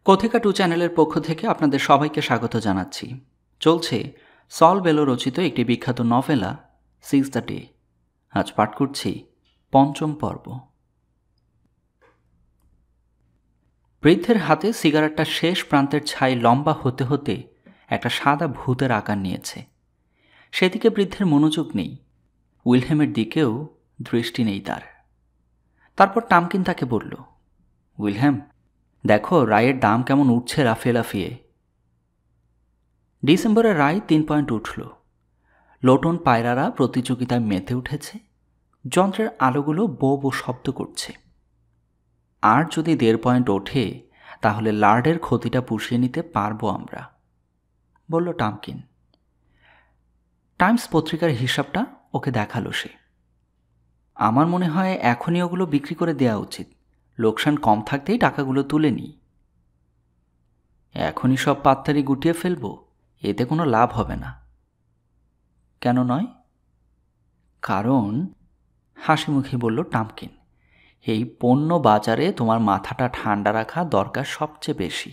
কথিকা 2 চ্যানেলের পক্ষ থেকে আপনাদের সবাইকে স্বাগত জানাচ্ছি। চলছে সল বেলো রচিত একটি বিখ্যাত নভেলা সিজ দ্য ডে। আজ পাঠ করছি পঞ্চম পর্ব। বৃদ্ধের হাতে সিগারেটটা শেষ প্রান্তের ছাই লম্বা হতে হতে একটা সাদা ভূতের আকার নিয়েছে। সেদিকে বৃদ্ধের মনোযোগ নেই, উইলহেমের দিকেও দৃষ্টি নেই তার। তারপর টামকিন তাকে বলল, উইলহেম, দেখো রায়ের দাম কেমন উঠছে লাফিয়ে লাফিয়ে। ডিসেম্বরে রায় 3 পয়েন্ট উঠল। লোটন পায়রারা প্রতিযোগিতায় মেতে উঠেছে। যন্ত্রের আলোগুলো বো বো শব্দ করছে। আর যদি 1.5 পয়েন্ট ওঠে তাহলে লার্ডের ক্ষতিটা পুষিয়ে নিতে পারবো আমরা, বলল টামকিন। টাইমস পত্রিকার হিসাবটা ওকে দেখালো সে। আমার মনে হয় এখনই ওগুলো বিক্রি করে দেওয়া উচিত। লোকসান কম থাকতেই টাকাগুলো তুলে নিই। এখনই সব পাত্তারি গুটিয়ে ফেলবো, এতে কোনো লাভ হবে না। কেন নয়? কারণ, হাসি মুখে বলল টামকিন, এই পণ্য বাজারে তোমার মাথাটা ঠান্ডা রাখা দরকার সবচেয়ে বেশি।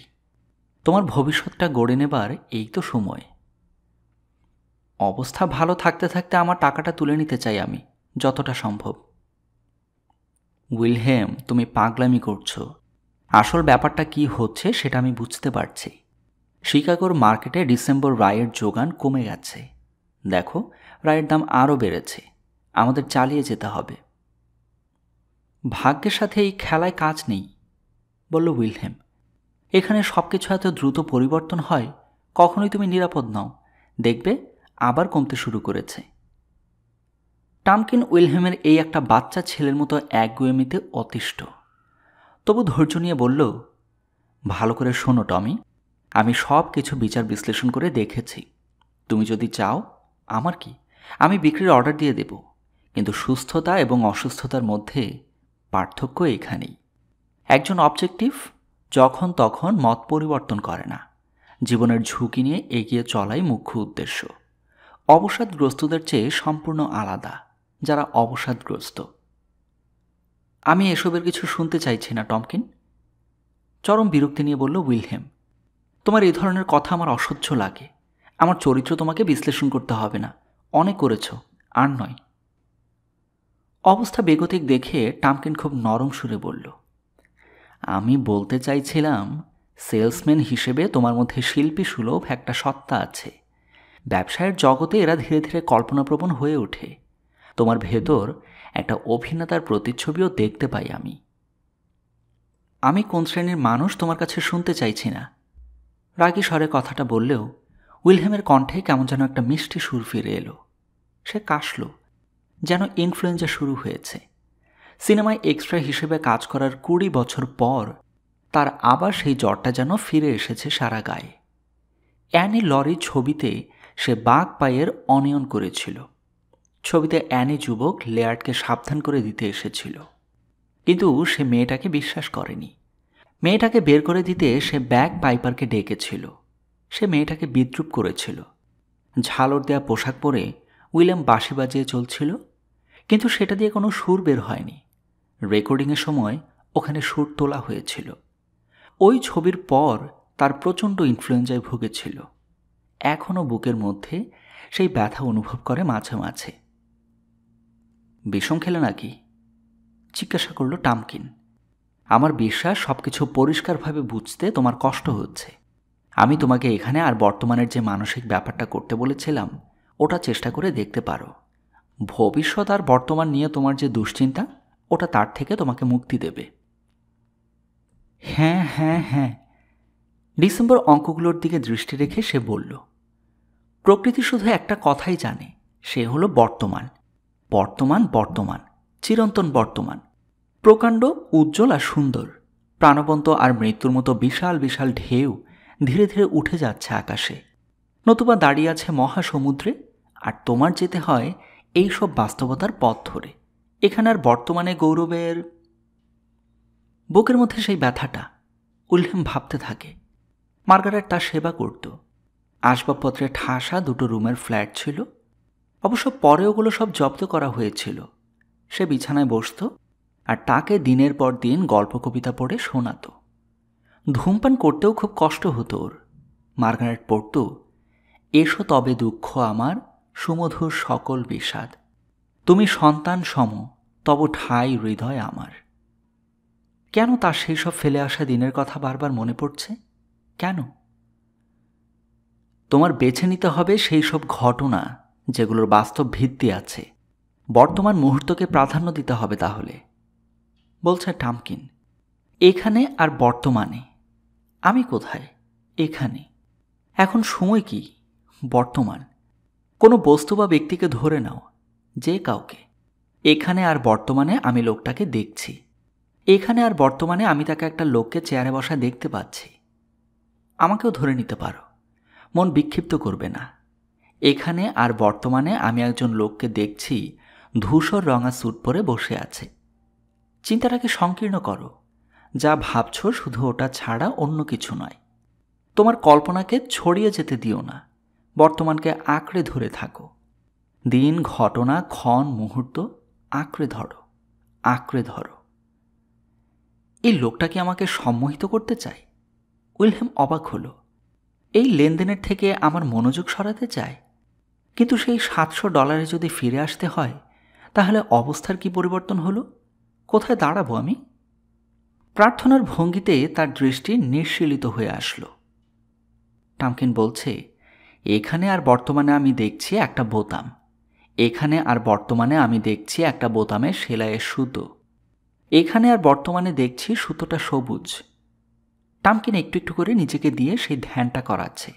তোমার ভবিষ্যৎটা গড়ে নেবার এই তো সময়। অবস্থা ভালো থাকতে থাকতে আমার টাকাটা তুলে নিতে চাই আমি, যতটা সম্ভব। উইলহেম, তুমি পাগলামি করছো। আসল ব্যাপারটা কি হচ্ছে সেটা আমি বুঝতে পারছি। শিকাগোর মার্কেটে ডিসেম্বর রায়ের যোগান কমে গেছে। দেখো, রায়ের দাম আরও বেড়েছে। আমাদের চালিয়ে যেতে হবে। ভাগ্যের সাথে এই খেলায় কাজ নেই, বলল উইলহেম। এখানে সব কিছু এত দ্রুত পরিবর্তন হয়, কখনোই তুমি নিরাপদ নও। দেখবে আবার কমতে শুরু করেছে। টামকিন উইলহেমের এই একটা বাচ্চা ছেলের মতো একগুয়েমিতে অতিষ্ঠ। তবু ধৈর্য নিয়ে বলল, ভালো করে শোনো টমি, আমি সব কিছু বিচার বিশ্লেষণ করে দেখেছি। তুমি যদি চাও, আমার কি, আমি বিক্রির অর্ডার দিয়ে দেব। কিন্তু সুস্থতা এবং অসুস্থতার মধ্যে পার্থক্য এখানেই। একজন অবজেক্টিভ যখন তখন মত পরিবর্তন করে না। জীবনের ঝুঁকি নিয়ে এগিয়ে চলাই মুখ্য উদ্দেশ্য। অবসাদগ্রস্তদের চেয়ে সম্পূর্ণ আলাদা যারা অবসাদগ্রস্ত। আমি এসবের কিছু শুনতে চাইছি না টমকিন, চরম বিরক্তি নিয়ে বলল উইলহেম। তোমার এই ধরনের কথা আমার অসহ্য লাগে। আমার চরিত্র তোমাকে বিশ্লেষণ করতে হবে না, অনেক করেছ, আর নয়। অবস্থা বেগতিক দেখে টামকিন খুব নরম সুরে বলল, আমি বলতে চাইছিলাম, সেলসম্যান হিসেবে তোমার মধ্যে শিল্পী সুলভ একটা সত্তা আছে। ব্যবসায়ের জগতে এরা ধীরে ধীরে কল্পনাপ্রবণ হয়ে ওঠে। তোমার ভেতর একটা অভিনেতার প্রতিচ্ছবিও দেখতে পাই আমি। আমি কোন শ্রেণীর মানুষ তোমার কাছে শুনতে চাইছি না। রাগী স্বরে কথাটা বললেও উইলহেমের কণ্ঠে কেমন যেন একটা মিষ্টি সুর ফিরে এলো। সে কাশল, যেন ইনফ্লুয়েঞ্জা শুরু হয়েছে। সিনেমায় এক্সট্রা হিসেবে কাজ করার 20 বছর পর তার আবার সেই জ্বরটা যেন ফিরে এসেছে সারা গায়ে। অ্যানি লরি ছবিতে সে বাঘ পায়ের অনিয়ন করেছিল। ছবিতে অ্যানি যুবক লেয়ার্ডকে সাবধান করে দিতে এসেছিল, কিন্তু সে মেয়েটাকে বিশ্বাস করেনি। মেয়েটাকে বের করে দিতে সে ব্যাগ পাইপারকে ডেকেছিল। সে মেয়েটাকে বিদ্রূপ করেছিল। ঝালর দেয়া পোশাক পরে উইলিয়াম বাঁশি বাজিয়ে চলছিল, কিন্তু সেটা দিয়ে কোনো সুর বের হয়নি। রেকর্ডিংয়ের সময় ওখানে সুর তোলা হয়েছিল। ওই ছবির পর তার প্রচণ্ড ইনফ্লুয়েঞ্জায় ভুগেছিল। এখনও বুকের মধ্যে সেই ব্যথা অনুভব করে মাঝে মাঝে। বিষম খেলে নাকি? জিজ্ঞাসা করল টামকিন। আমার বিশ্বাস সবকিছু পরিষ্কারভাবে বুঝতে তোমার কষ্ট হচ্ছে। আমি তোমাকে এখানে আর বর্তমানের যে মানসিক ব্যাপারটা করতে বলেছিলাম ওটা চেষ্টা করে দেখতে পারো। ভবিষ্যৎ আর বর্তমান নিয়ে তোমার যে দুশ্চিন্তা, ওটা তার থেকে তোমাকে মুক্তি দেবে। হ্যাঁ হ্যাঁ হ্যাঁ, ডিসেম্বর অঙ্কগুলোর দিকে দৃষ্টি রেখে সে বলল, প্রকৃতি শুধু একটা কথাই জানে, সে হলো বর্তমান। বর্তমান বর্তমান, চিরন্তন বর্তমান, প্রকাণ্ড, উজ্জ্বল আর সুন্দর, প্রাণবন্ত আর মৃত্যুর মতো বিশাল বিশাল ঢেউ ধীরে ধীরে উঠে যাচ্ছে আকাশে, নতুবা দাঁড়িয়ে আছে মহাসমুদ্রে। আর তোমার যেতে হয় এই সব বাস্তবতার পথ ধরে। এখানে আর বর্তমানে গৌরবের। বুকের মধ্যে সেই ব্যথাটা। উইলহেম ভাবতে থাকে। মার্গারেট তার সেবা করত। আসবাবপত্রে ঠাসা 2টো রুমের ফ্ল্যাট ছিল। অবশ্য পরে ওগুলো সব জব্দ করা হয়েছিল। সে বিছানায় বসত আর তাকে দিনের পর দিন গল্প কবিতা পড়ে শোনাত। ধূমপান করতেও খুব কষ্ট হতো ওর। মার্গারেট পড়ত, এসো তবে দুঃখ আমার, সুমধুর সকল বিষাদ, তুমি সন্তান সম, তব ঠাই হৃদয় আমার। কেন তার সেই সব ফেলে আসা দিনের কথা বারবার মনে পড়ছে? কেন? তোমার বেছে নিতে হবে সেই সব ঘটনা যেগুলোর বাস্তব ভিত্তি আছে। বর্তমান মুহূর্তকে প্রাধান্য দিতে হবে তাহলে, বলছে টামকিন। এখানে আর বর্তমানে। আমি কোথায়? এখানে। এখন সময় কি? বর্তমান। কোনো বস্তু বা ব্যক্তিকে ধরে নাও, যে কাউকে। এখানে আর বর্তমানে আমি লোকটাকে দেখছি। এখানে আর বর্তমানে আমি তাকে একটা লোককে চেয়ারে বসা দেখতে পাচ্ছি। আমাকেও ধরে নিতে পারো, মন বিক্ষিপ্ত করবে না। এখানে আর বর্তমানে আমি একজন লোককে দেখছি, ধূসর রঙা স্যুট পরে বসে আছে। চিন্তাটাকে সংকীর্ণ করো। যা ভাবছ শুধু ওটা ছাড়া অন্য কিছু নয়। তোমার কল্পনাকে ছড়িয়ে যেতে দিও না, বর্তমানকে আঁকড়ে ধরে থাকো। দিন, ঘটনা, ক্ষণ, মুহূর্ত আঁকড়ে ধরো, আঁকড়ে ধরো। এই লোকটা কি আমাকে সম্মোহিত করতে চায়? উইলহেম অবাক হলো। এই লেনদেনের থেকে আমার মনোযোগ সরাতে চায়? কিন্তু সেই $700 যদি ফিরে আসতে হয়, তাহলে অবস্থার কি পরিবর্তন হলো? কোথায় দাঁড়াবো আমি? প্রার্থনার ভঙ্গিতে তার দৃষ্টি নিঃশীলিত হয়ে আসলো। টামকিন বলছে, এখানে আর বর্তমানে আমি দেখছি একটা বোতাম। এখানে আর বর্তমানে আমি দেখছি একটা বোতামে সেলাইয়ের সুতো। এখানে আর বর্তমানে দেখছি সুতোটা সবুজ। টামকিন একটু একটু করে নিজেকে দিয়ে সেই ধ্যানটা করাচ্ছে,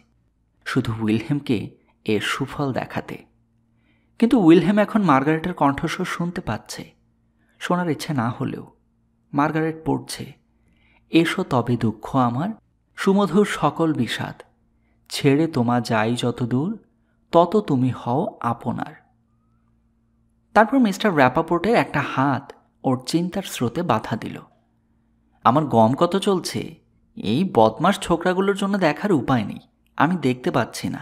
শুধু উইলহেমকে এর সুফল দেখাতে। কিন্তু উইলহেম এখন মার্গারেটের কণ্ঠস্বর শুনতে পাচ্ছে। শোনার ইচ্ছে না হলেও মার্গারেট পড়ছে, এসো তবে দুঃখ আমার, সুমধুর সকল বিষাদ, ছেড়ে তোমা যাই যত দূর, তত তুমি হও আপনার। তারপর মিস্টার র্যাপাপোর্টের একটা হাত ওর চিন্তার স্রোতে বাধা দিল। আমার গম কত চলছে, এই বদমাস ছোকরাগুলোর জন্য দেখার উপায় নেই, আমি দেখতে পাচ্ছি না।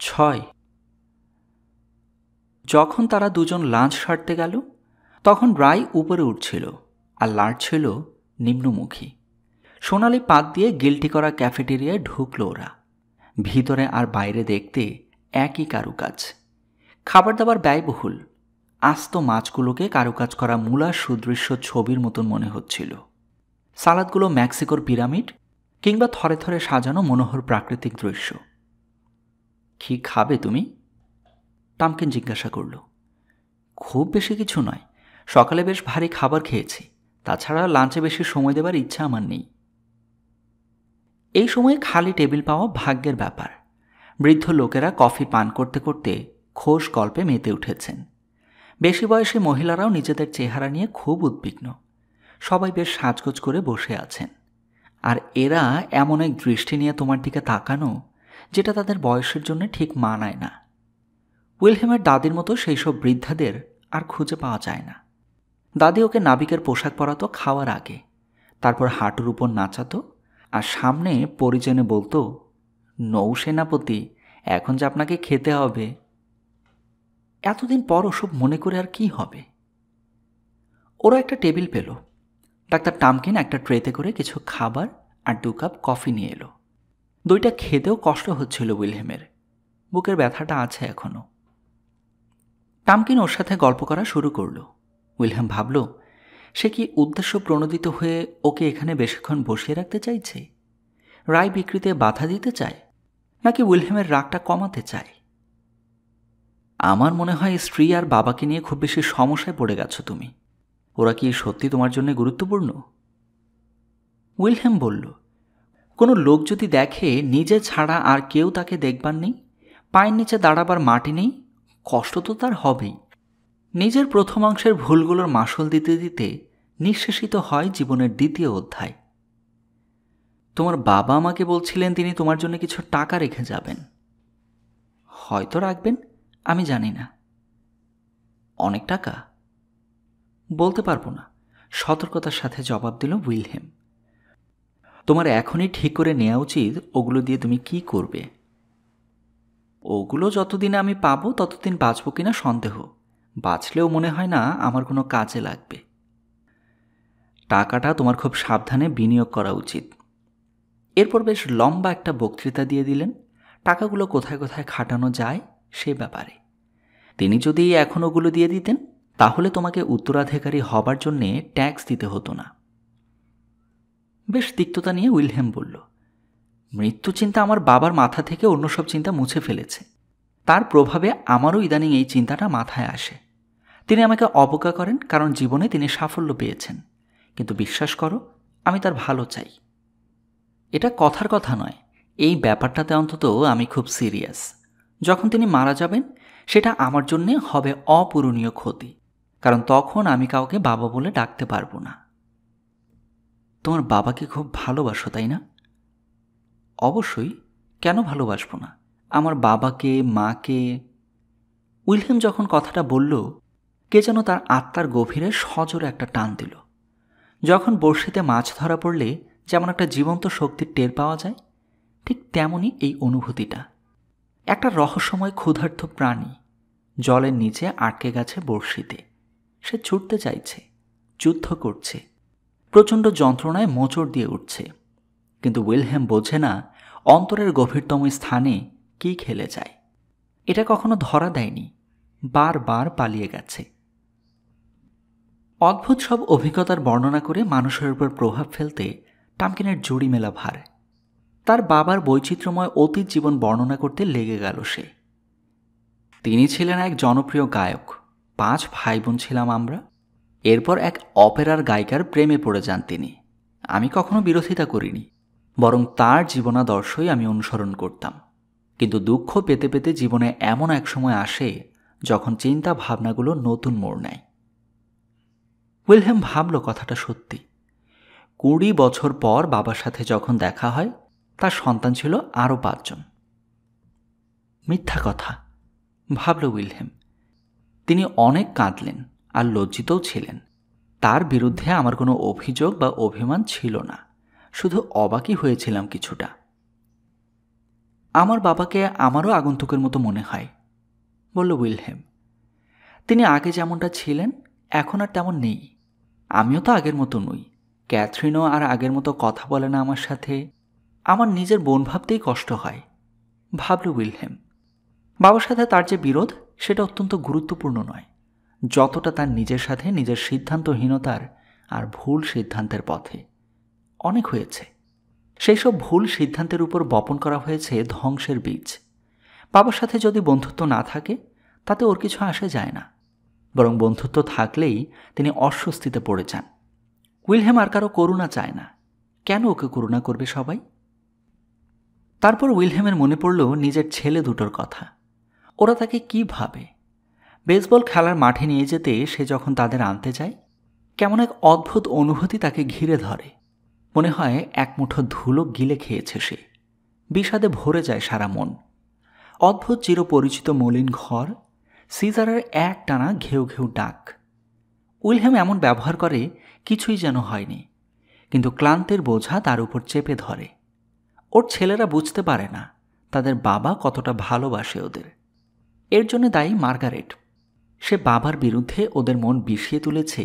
6 যখন তারা দুজন লাঞ্চ সারতে গেল, তখন রায় উপরে উঠছিল আর লাড়ছিল নিম্নমুখী। সোনালি পাত দিয়ে গিল্টি করা ক্যাফেটেরিয়ায় ঢুকল ওরা। ভিতরে আর বাইরে দেখতে একই কারুকাজ। খাবার দাবার ব্যয়বহুল। আস্ত মাছগুলোকে কারুকাজ করা মূলার সুদৃশ্য ছবির মতন মনে হচ্ছিল। সালাদগুলো মেক্সিকোর পিরামিড কিংবা থরে থরে সাজানো মনোহর প্রাকৃতিক দৃশ্য। কি খাবে তুমি? টামকিন জিজ্ঞাসা করল। খুব বেশি কিছু নয়, সকালে বেশ ভারী খাবার খেয়েছি, তাছাড়া লাঞ্চে বেশি সময় দেবার ইচ্ছা আমার নেই। এই সময়ে খালি টেবিল পাওয়া ভাগ্যের ব্যাপার। বৃদ্ধ লোকেরা কফি পান করতে করতে খোশ গল্পে মেতে উঠেছেন। বেশি বয়সী মহিলারাও নিজেদের চেহারা নিয়ে খুব উদ্বিগ্ন। সবাই বেশ সাজগোজ করে বসে আছেন। আর এরা এমন এক দৃষ্টি নিয়ে তোমার দিকে তাকানো, যেটা তাদের বয়সের জন্য ঠিক মানায় না। উইলহেমের দাদির মতো সেই সব বৃদ্ধাদের আর খুঁজে পাওয়া যায় না। দাদি ওকে নাবিকের পোশাক পরাতো খাওয়ার আগে, তারপর হাঁটুর উপর নাচাতো আর সামনে পরিজনে বলতো, নৌসেনাপতি, এখন যে আপনাকে খেতে হবে। এতদিন পর ওসব মনে করে আর কি হবে? ওরা একটা টেবিল পেল। ডাক্তার টামকিন একটা ট্রেতে করে কিছু খাবার আর 2 কাপ কফি নিয়ে এলো। 2টা খেতেও কষ্ট হচ্ছিল উইলহেমের, বুকের ব্যথাটা আছে এখনো। টামকিন ওর সাথে গল্প করা শুরু করলো। উইলহেম ভাবল, সে কি উদ্দেশ্য প্রণোদিত হয়ে ওকে এখানে বেশিক্ষণ বসিয়ে রাখতে চাইছে? রায় বিক্রিতে বাধা দিতে চায়, নাকি উইলহেমের রাগটা কমাতে চায়? আমার মনে হয় স্ত্রী আর বাবাকে নিয়ে খুব বেশি সমস্যায় পড়ে গেছো তুমি। ওরা কি সত্যি তোমার জন্য গুরুত্বপূর্ণ? উইলহেম বলল, কোনো লোক যদি দেখে নিজে ছাড়া আর কেউ তাকে দেখবার নেই, পায়ের নিচে দাঁড়াবার মাটি নেই, কষ্ট তো তার হবেই। নিজের প্রথমাংশের ভুলগুলোর মাসুল দিতে দিতে নিঃশেষিত হয় জীবনের 2য় অধ্যায়। তোমার বাবা আমাকে বলছিলেন তিনি তোমার জন্য কিছু টাকা রেখে যাবেন। হয়তো রাখবেন, আমি জানি না। অনেক টাকা? বলতে পারবো না, সতর্কতার সাথে জবাব দিল উইলহেম। তোমার এখনই ঠিক করে নেওয়া উচিত ওগুলো দিয়ে তুমি কি করবে। ওগুলো যতদিনে আমি পাবো ততদিন বাঁচবো কিনা সন্দেহ, বাঁচলেও মনে হয় না আমার কোনো কাজে লাগবে। টাকাটা তোমার খুব সাবধানে বিনিয়োগ করা উচিত। এরপর বেশ লম্বা একটা বক্তৃতা দিয়ে দিলেন টাকাগুলো কোথায় কোথায় খাটানো যায় সে ব্যাপারে। তিনি যদি এখন ওগুলো দিয়ে দিতেন তাহলে তোমাকে উত্তরাধিকারী হবার জন্যে ট্যাক্স দিতে হতো না। বেশ তিক্ততা নিয়ে উইলহেম বলল, মৃত্যু চিন্তা আমার বাবার মাথা থেকে অন্য সব চিন্তা মুছে ফেলেছে। তার প্রভাবে আমারও ইদানিং এই চিন্তাটা মাথায় আসে। তিনি আমাকে অবজ্ঞা করেন কারণ জীবনে তিনি সাফল্য পেয়েছেন, কিন্তু বিশ্বাস করো আমি তার ভালো চাই। এটা কথার কথা নয়, এই ব্যাপারটাতে অন্তত আমি খুব সিরিয়াস। যখন তিনি মারা যাবেন সেটা আমার জন্যে হবে অপূরণীয় ক্ষতি, কারণ তখন আমি কাউকে বাবা বলে ডাকতে পারবো না। তোমার বাবাকে খুব ভালোবাসো তাই না? অবশ্যই, কেন ভালোবাসবো না? আমার বাবাকে, মাকে। উইলহেম যখন কথাটা বলল কে যেন তার আত্মার গভীরে সজোরে একটা টান দিল। যখন বড়শিতে মাছ ধরা পড়লে যেমন একটা জীবন্ত শক্তির টের পাওয়া যায়, ঠিক তেমনই এই অনুভূতিটা। একটা রহস্যময় ক্ষুধার্ত প্রাণী জলের নিচে আটকে গেছে বড়শিতে। সে ছুটতে চাইছে, যুদ্ধ করছে, প্রচণ্ড যন্ত্রণায় মোচড় দিয়ে উঠছে, কিন্তু উইলহেম বোঝে না অন্তরের গভীরতম স্থানে কি খেলে যায়। এটা কখনো ধরা দেয়নি, বারবার পালিয়ে গেছে। অদ্ভুত সব অভিজ্ঞতার বর্ণনা করে মানুষের উপর প্রভাব ফেলতে টামকিনের জুড়ি মেলা ভার। তার বাবার বৈচিত্র্যময় অতীত জীবন বর্ণনা করতে লেগে গেল সে। তিনি ছিলেন এক জনপ্রিয় গায়ক, 5 ভাই বোন ছিলাম আমরা। এরপর এক অপেরার গায়িকার প্রেমে পড়ে যান তিনি। আমি কখনো বিরোধিতা করিনি, বরং তার জীবনাদর্শই আমি অনুসরণ করতাম। কিন্তু দুঃখ পেতে পেতে জীবনে এমন এক সময় আসে যখন চিন্তা ভাবনাগুলো নতুন মোড় নেয়। উইলহেম ভাবল কথাটা সত্যি। 20 বছর পর বাবার সাথে যখন দেখা হয় তার সন্তান ছিল আরও 5 জন। মিথ্যা কথা, ভাবল উইলহেম। তিনি অনেক কাঁদলেন আর লজ্জিতও ছিলেন। তার বিরুদ্ধে আমার কোনো অভিযোগ বা অভিমান ছিল না, শুধু অবাকই হয়েছিলাম কিছুটা। আমার বাবাকে আমারও আগন্তুকের মতো মনে হয়, বলল উইলহেম। তিনি আগে যেমনটা ছিলেন এখন আর তেমন নেই। আমিও তো আগের মতো নই। ক্যাথরিনও আর আগের মতো কথা বলে না আমার সাথে। আমার নিজের বোন ভাবতেই কষ্ট হয়, ভাবল উইলহেম। বাবার সাথে তার যে বিরোধ সেটা অত্যন্ত গুরুত্বপূর্ণ নয়, যতটা তার নিজের সাথে নিজের সিদ্ধান্তহীনতার আর ভুল সিদ্ধান্তের পথে। অনেক হয়েছে। সেই সব ভুল সিদ্ধান্তের উপর বপন করা হয়েছে ধ্বংসের বীজ। বাবার সাথে যদি বন্ধুত্ব না থাকে তাতে ওর কিছু আসে যায় না, বরং বন্ধুত্ব থাকলেই তিনি অস্বস্তিতে পড়ে যান। উইলহেম আর কারো করুণা চায় না। কেন ওকে করুণা করবে সবাই? তারপর উইলহেমের মনে পড়ল নিজের ছেলে দুটোর কথা। ওরা তাকে কি ভাবে? বেসবল খেলার মাঠে নিয়ে যেতে সে যখন তাদের আনতে যায়, কেমন এক অদ্ভুত অনুভূতি তাকে ঘিরে ধরে। মনে হয় এক মুঠো ধুলো গিলে খেয়েছে সে। বিষাদে ভরে যায় সারা মন। অদ্ভুত চিরপরিচিত মলিন ঘর, সিজারের এক টানা ঘেউ ঘেউ ডাক। উইলহেম এমন ব্যবহার করে কিছুই যেন হয়নি, কিন্তু ক্লান্তের বোঝা তার উপর চেপে ধরে। ওর ছেলেরা বুঝতে পারে না তাদের বাবা কতটা ভালোবাসে ওদের। এর জন্য দায়ী মার্গারেট। সে বাবার বিরুদ্ধে ওদের মন বিষিয়ে তুলেছে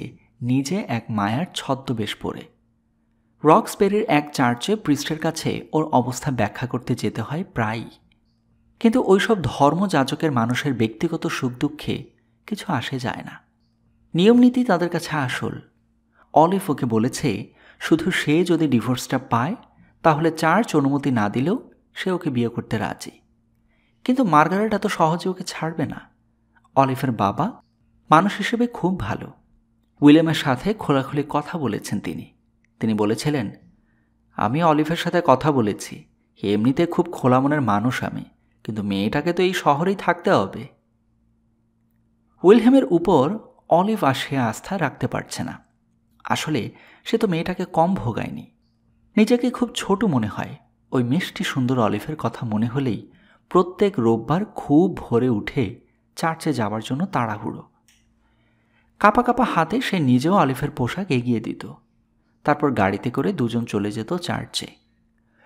নিজে এক মায়ার ছদ্মবেশ পরে। রক্সবেরির এক চার্চে প্রিস্টের কাছে ওর অবস্থা ব্যাখ্যা করতে যেতে হয় প্রায়ই। কিন্তু ওইসব ধর্মযাজকের মানুষের ব্যক্তিগত সুখ দুঃখে কিছু আসে যায় না। নিয়মনীতি তাদের কাছে আসল। অলিভ ওকে বলেছে শুধু সে যদি ডিভোর্সটা পায় তাহলে চার্চ অনুমতি না দিলেও সে ওকে বিয়ে করতে রাজি। কিন্তু মার্গারেট এত সহজে ওকে ছাড়বে না। অলিভের বাবা মানুষ হিসেবে খুব ভালো। উইলিয়ামের সাথে খোলাখুলি কথা বলেছেন তিনি বলেছিলেন, আমি অলিভের সাথে কথা বলেছি, এমনিতে খুব খোলা মনের মানুষ আমি, কিন্তু মেয়েটাকে তো এই শহরেই থাকতে হবে। উইলহেমের উপর অলিভ আর সে আস্থা রাখতে পারছে না। আসলে সে তো মেয়েটাকে কম ভোগায়নি। নিজেকে খুব ছোট মনে হয় ওই মিষ্টি সুন্দর অলিভের কথা মনে হলেই। প্রত্যেক রোববার খুব ভোরে উঠে চার্চে যাওয়ার জন্য তাড়াহুড়ো। কাঁপা কাঁপা হাতে সে নিজেও অলিভের পোশাক এগিয়ে দিত। তারপর গাড়িতে করে দুজন চলে যেত চার্চে।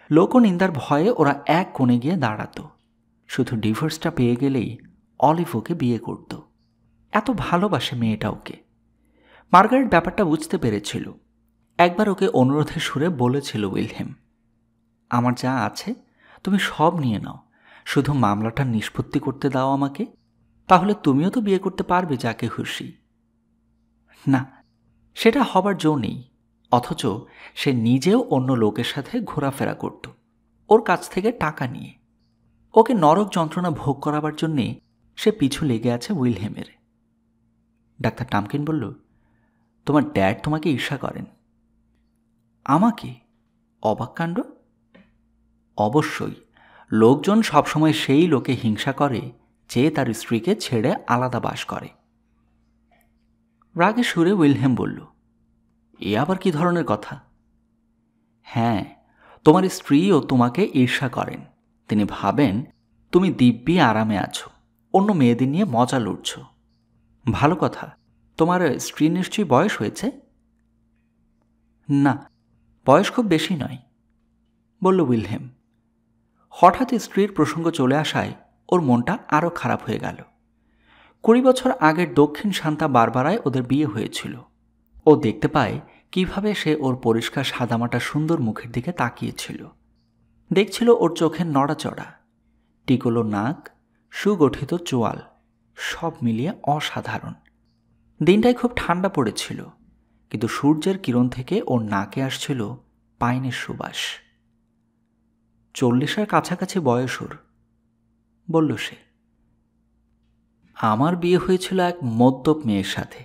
লোকনিন্দার ভয়ে ওরা এক কোণে গিয়ে দাঁড়াতো। শুধু ডিভোর্সটা পেয়ে গেলেই অলিভ ওকে বিয়ে করত। এত ভালোবাসে মেয়েটা ওকে। মার্গারেট ব্যাপারটা বুঝতে পেরেছিল। একবার ওকে অনুরোধের সুরে বলেছিল উইলহেম, আমার যা আছে তুমি সব নিয়ে নাও, শুধু মামলাটা নিষ্পত্তি করতে দাও আমাকে, তাহলে তুমিও তো বিয়ে করতে পারবে যাকে খুশি। না, সেটা হবার জো নেই। অথচ সে নিজেও অন্য লোকের সাথে ঘোরাফেরা করত, ওর কাছ থেকে টাকা নিয়ে। ওকে নরক যন্ত্রণা ভোগ করাবার জন্যে সে পিছু লেগে আছে উইলহেমের। ডাক্তার টামকিন বলল, তোমার ড্যাড তোমাকে ঈর্ষা করেন। আমাকে? অবাক কাণ্ড। অবশ্যই, লোকজন সবসময় সেই লোকে হিংসা করে যে তার স্ত্রীকে ছেড়ে আলাদা বাস করে। রাগে সুরে উইলহেম বলল, এ আবার কি ধরনের কথা? হ্যাঁ, তোমার স্ত্রীও তোমাকে ঈর্ষা করেন। তিনি ভাবেন তুমি দিব্যি আরামে আছো, অন্য মেয়েদের নিয়ে মজা লুটছ। ভালো কথা, তোমার স্ত্রী নিশ্চয়ই বয়স হয়েছে? না, বয়স খুব বেশি নয়, বলল উইলহেম। হঠাৎ স্ত্রীর প্রসঙ্গ চলে আসায় ওর মনটা আরও খারাপ হয়ে গেল। 20 বছর আগের দক্ষিণ শান্তা বারবারায় ওদের বিয়ে হয়েছিল। ও দেখতে পায় কিভাবে সে ওর পরিষ্কার সাদামাটা সুন্দর মুখের দিকে তাকিয়েছিল। দেখছিল ওর চোখের নড়াচড়া, টিকলো নাক, সুগঠিত চোয়াল, সব মিলিয়ে অসাধারণ। দিনটাই খুব ঠান্ডা পড়েছিল, কিন্তু সূর্যের কিরণ থেকে ওর নাকে আসছিল পাইনের সুবাস। 40-এর কাছাকাছি বয়স ওর, বলল সে। আমার বিয়ে হয়েছিল এক মদ্যপ মেয়ের সাথে।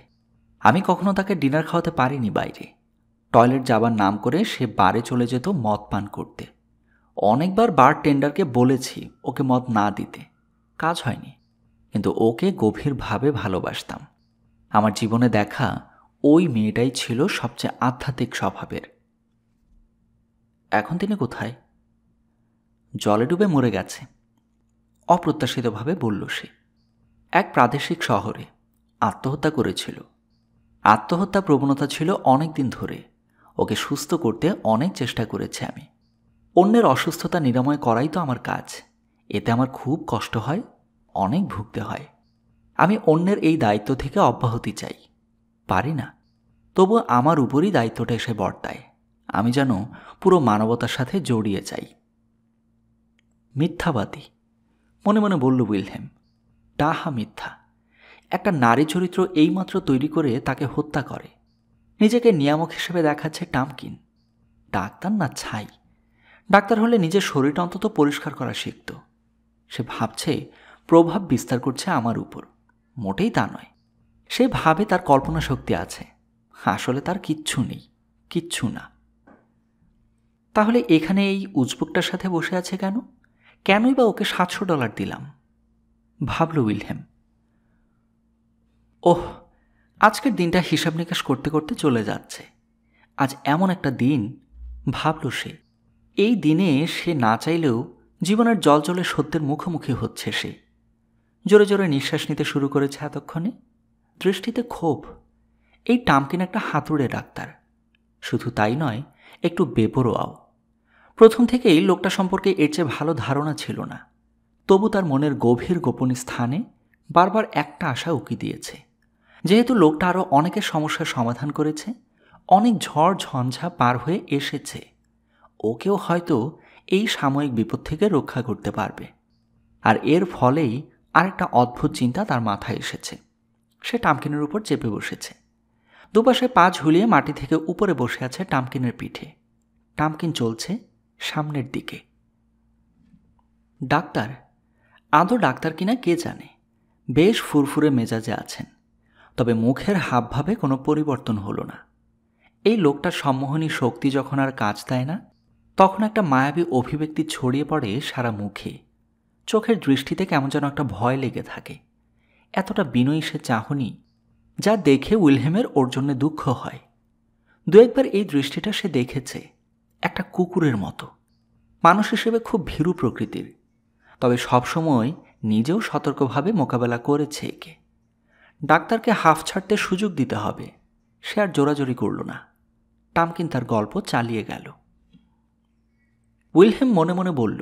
আমি কখনো তাকে ডিনার খাওয়াতে পারিনি বাইরে। টয়লেট যাবার নাম করে সে বারে চলে যেত মদ পান করতে। অনেকবার বার টেন্ডারকে বলেছি ওকে মদ না দিতে, কাজ হয়নি। কিন্তু ওকে গভীরভাবে ভালোবাসতাম। আমার জীবনে দেখা ওই মেয়েটাই ছিল সবচেয়ে আধ্যাত্মিক স্বভাবের। এখন তিনি কোথায়? জলে ডুবে মরে গেছে, অপ্রত্যাশিতভাবে বলল সে। এক প্রাদেশিক শহরে আত্মহত্যা করেছিল। আত্মহত্যা প্রবণতা ছিল অনেক দিন ধরে। ওকে সুস্থ করতে অনেক চেষ্টা করেছি আমি। অন্যের অসুস্থতা নিরাময় করাই তো আমার কাজ। এতে আমার খুব কষ্ট হয়, অনেক ভুগতে হয়। আমি অন্যের এই দায়িত্ব থেকে অব্যাহতি চাই, পারি না। তবু আমার উপরই দায়িত্বটা এসে বর্তায়। আমি যেন পুরো মানবতার সাথে জড়িয়ে যাই। মিথ্যাবাদী, মনে মনে বলল উইলহেম। ডাহা মিথ্যা। একটা নারী চরিত্র এইমাত্র তৈরি করে তাকে হত্যা করে। নিজেকে নিয়ামক হিসেবে দেখাচ্ছে টামকিন। ডাক্তার না ছাই। ডাক্তার হলে নিজের শরীরটা অন্তত পরিষ্কার করা শিখত। সে ভাবছে প্রভাব বিস্তার করছে আমার উপর। মোটেই তা নয়। সে ভাবে তার কল্পনা শক্তি আছে, আসলে তার কিচ্ছু নেই, কিচ্ছু না। তাহলে এখানে এই উজবুকটার সাথে বসে আছে কেন? কেনই বা ওকে $700 দিলাম? ভাবল উইলহেম। ওহ, আজকের দিনটা হিসাব নিকাশ করতে করতে চলে যাচ্ছে। আজ এমন একটা দিন, ভাবল সে। এই দিনে সে না চাইলেও জীবনের জলজলে সত্যের মুখোমুখি হচ্ছে সে। জোরে জোরে নিঃশ্বাস নিতে শুরু করেছে এতক্ষণে। দৃষ্টিতে ক্ষোভ। এই টামকিন একটা হাতুড়ে ডাক্তার। শুধু তাই নয়, একটু বেপরোয়াও। প্রথম থেকেই লোকটা সম্পর্কে এর চেয়ে ভালো ধারণা ছিল না। তবু তার মনের গভীর গোপনীয় স্থানে বারবার একটা আশা উকি দিয়েছে। যেহেতু লোকটা আরও অনেকের সমস্যার সমাধান করেছে, অনেক ঝড় ঝঞ্ঝা পার হয়ে এসেছে, ওকেও হয়তো এই সাময়িক বিপদ থেকে রক্ষা করতে পারবে। আর এর ফলেই আরেকটা অদ্ভুত চিন্তা তার মাথায় এসেছে। সে টামকিনের উপর চেপে বসেছে। দুপাশে পা ঝুলিয়ে মাটি থেকে উপরে বসে আছে টামকিনের পিঠে। টামকিন চলছে সামনের দিকে। ডাক্তার, আদৌ ডাক্তার কিনা কে জানে। বেশ ফুরফুরে মেজাজে আছেন, তবে মুখের হাবভাবে কোনো পরিবর্তন হলো না। এই লোকটার সম্মোহনী শক্তি যখন আর কাজ দেয় না, তখন একটা মায়াবী অভিব্যক্তি ছড়িয়ে পড়ে সারা মুখে। চোখের দৃষ্টিতে কেমন যেন একটা ভয় লেগে থাকে। এতটা বিনয়ী সে চাহনি, যা দেখে উইলহেমের ওর জন্য দুঃখ হয়। দু একবার এই দৃষ্টিটা সে দেখেছে, একটা কুকুরের মতো। মানুষ হিসেবে খুব ভীরু প্রকৃতির, তবে সবসময় নিজেও সতর্কভাবে মোকাবেলা করেছে একে। ডাক্তারকে হাফ ছাড়তে সুযোগ দিতে হবে। সে আর জোরাজোরি করল না। টামকিন তার গল্প চালিয়ে গেল। উইলহেম মনে মনে বলল,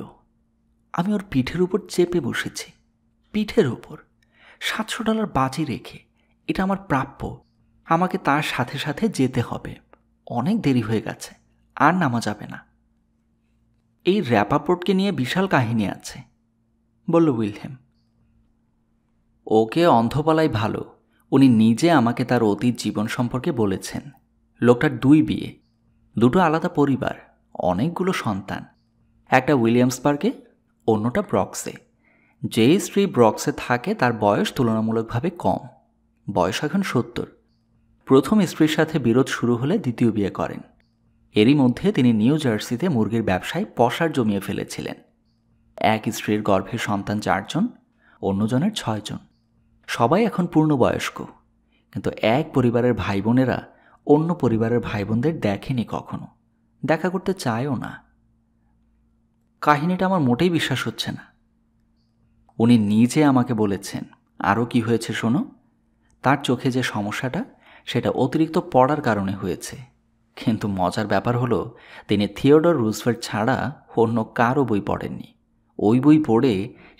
আমি ওর পিঠের উপর চেপে বসেছি। পিঠের উপর $700 বাজি রেখে। এটা আমার প্রাপ্য। আমাকে তার সাথে সাথে যেতে হবে। অনেক দেরি হয়ে গেছে, আর নামা যাবে না। এই র্যাপাপোর্টকে নিয়ে বিশাল কাহিনী আছে, বলল উইলহেম। ওকে অন্ধ বলাই ভালো। উনি নিজে আমাকে তার অতীত জীবন সম্পর্কে বলেছেন। লোকটার 2 বিয়ে, 2টো আলাদা পরিবার, অনেকগুলো সন্তান। একটা উইলিয়ামসবার্গে, অন্যটা ব্রক্সে। যে স্ত্রী ব্রক্সে থাকে তার বয়স তুলনামূলকভাবে কম, বয়স এখন 70। প্রথম স্ত্রীর সাথে বিরোধ শুরু হলে দ্বিতীয় বিয়ে করেন। এরই মধ্যে তিনি নিউ জার্সিতে মুরগির ব্যবসায় পসার জমিয়ে ফেলেছিলেন। এক স্ত্রীর গর্ভে সন্তান 4 জন, অন্যজনের 6 জন। সবাই এখন পূর্ণবয়স্ক, কিন্তু এক পরিবারের ভাই বোনেরা অন্য পরিবারের ভাই বোনদের দেখেনি, কখনো দেখা করতে চায়ও না। কাহিনীটা আমার মোটেই বিশ্বাস হচ্ছে না। উনি নিজে আমাকে বলেছেন। আরও কি হয়েছে শোনো। তার চোখে যে সমস্যাটা, সেটা অতিরিক্ত পড়ার কারণে হয়েছে। কিন্তু মজার ব্যাপার হলো, তিনি থিওডর রুজভেল্ট ছাড়া অন্য কারও বই পড়েননি। ওই বই পড়ে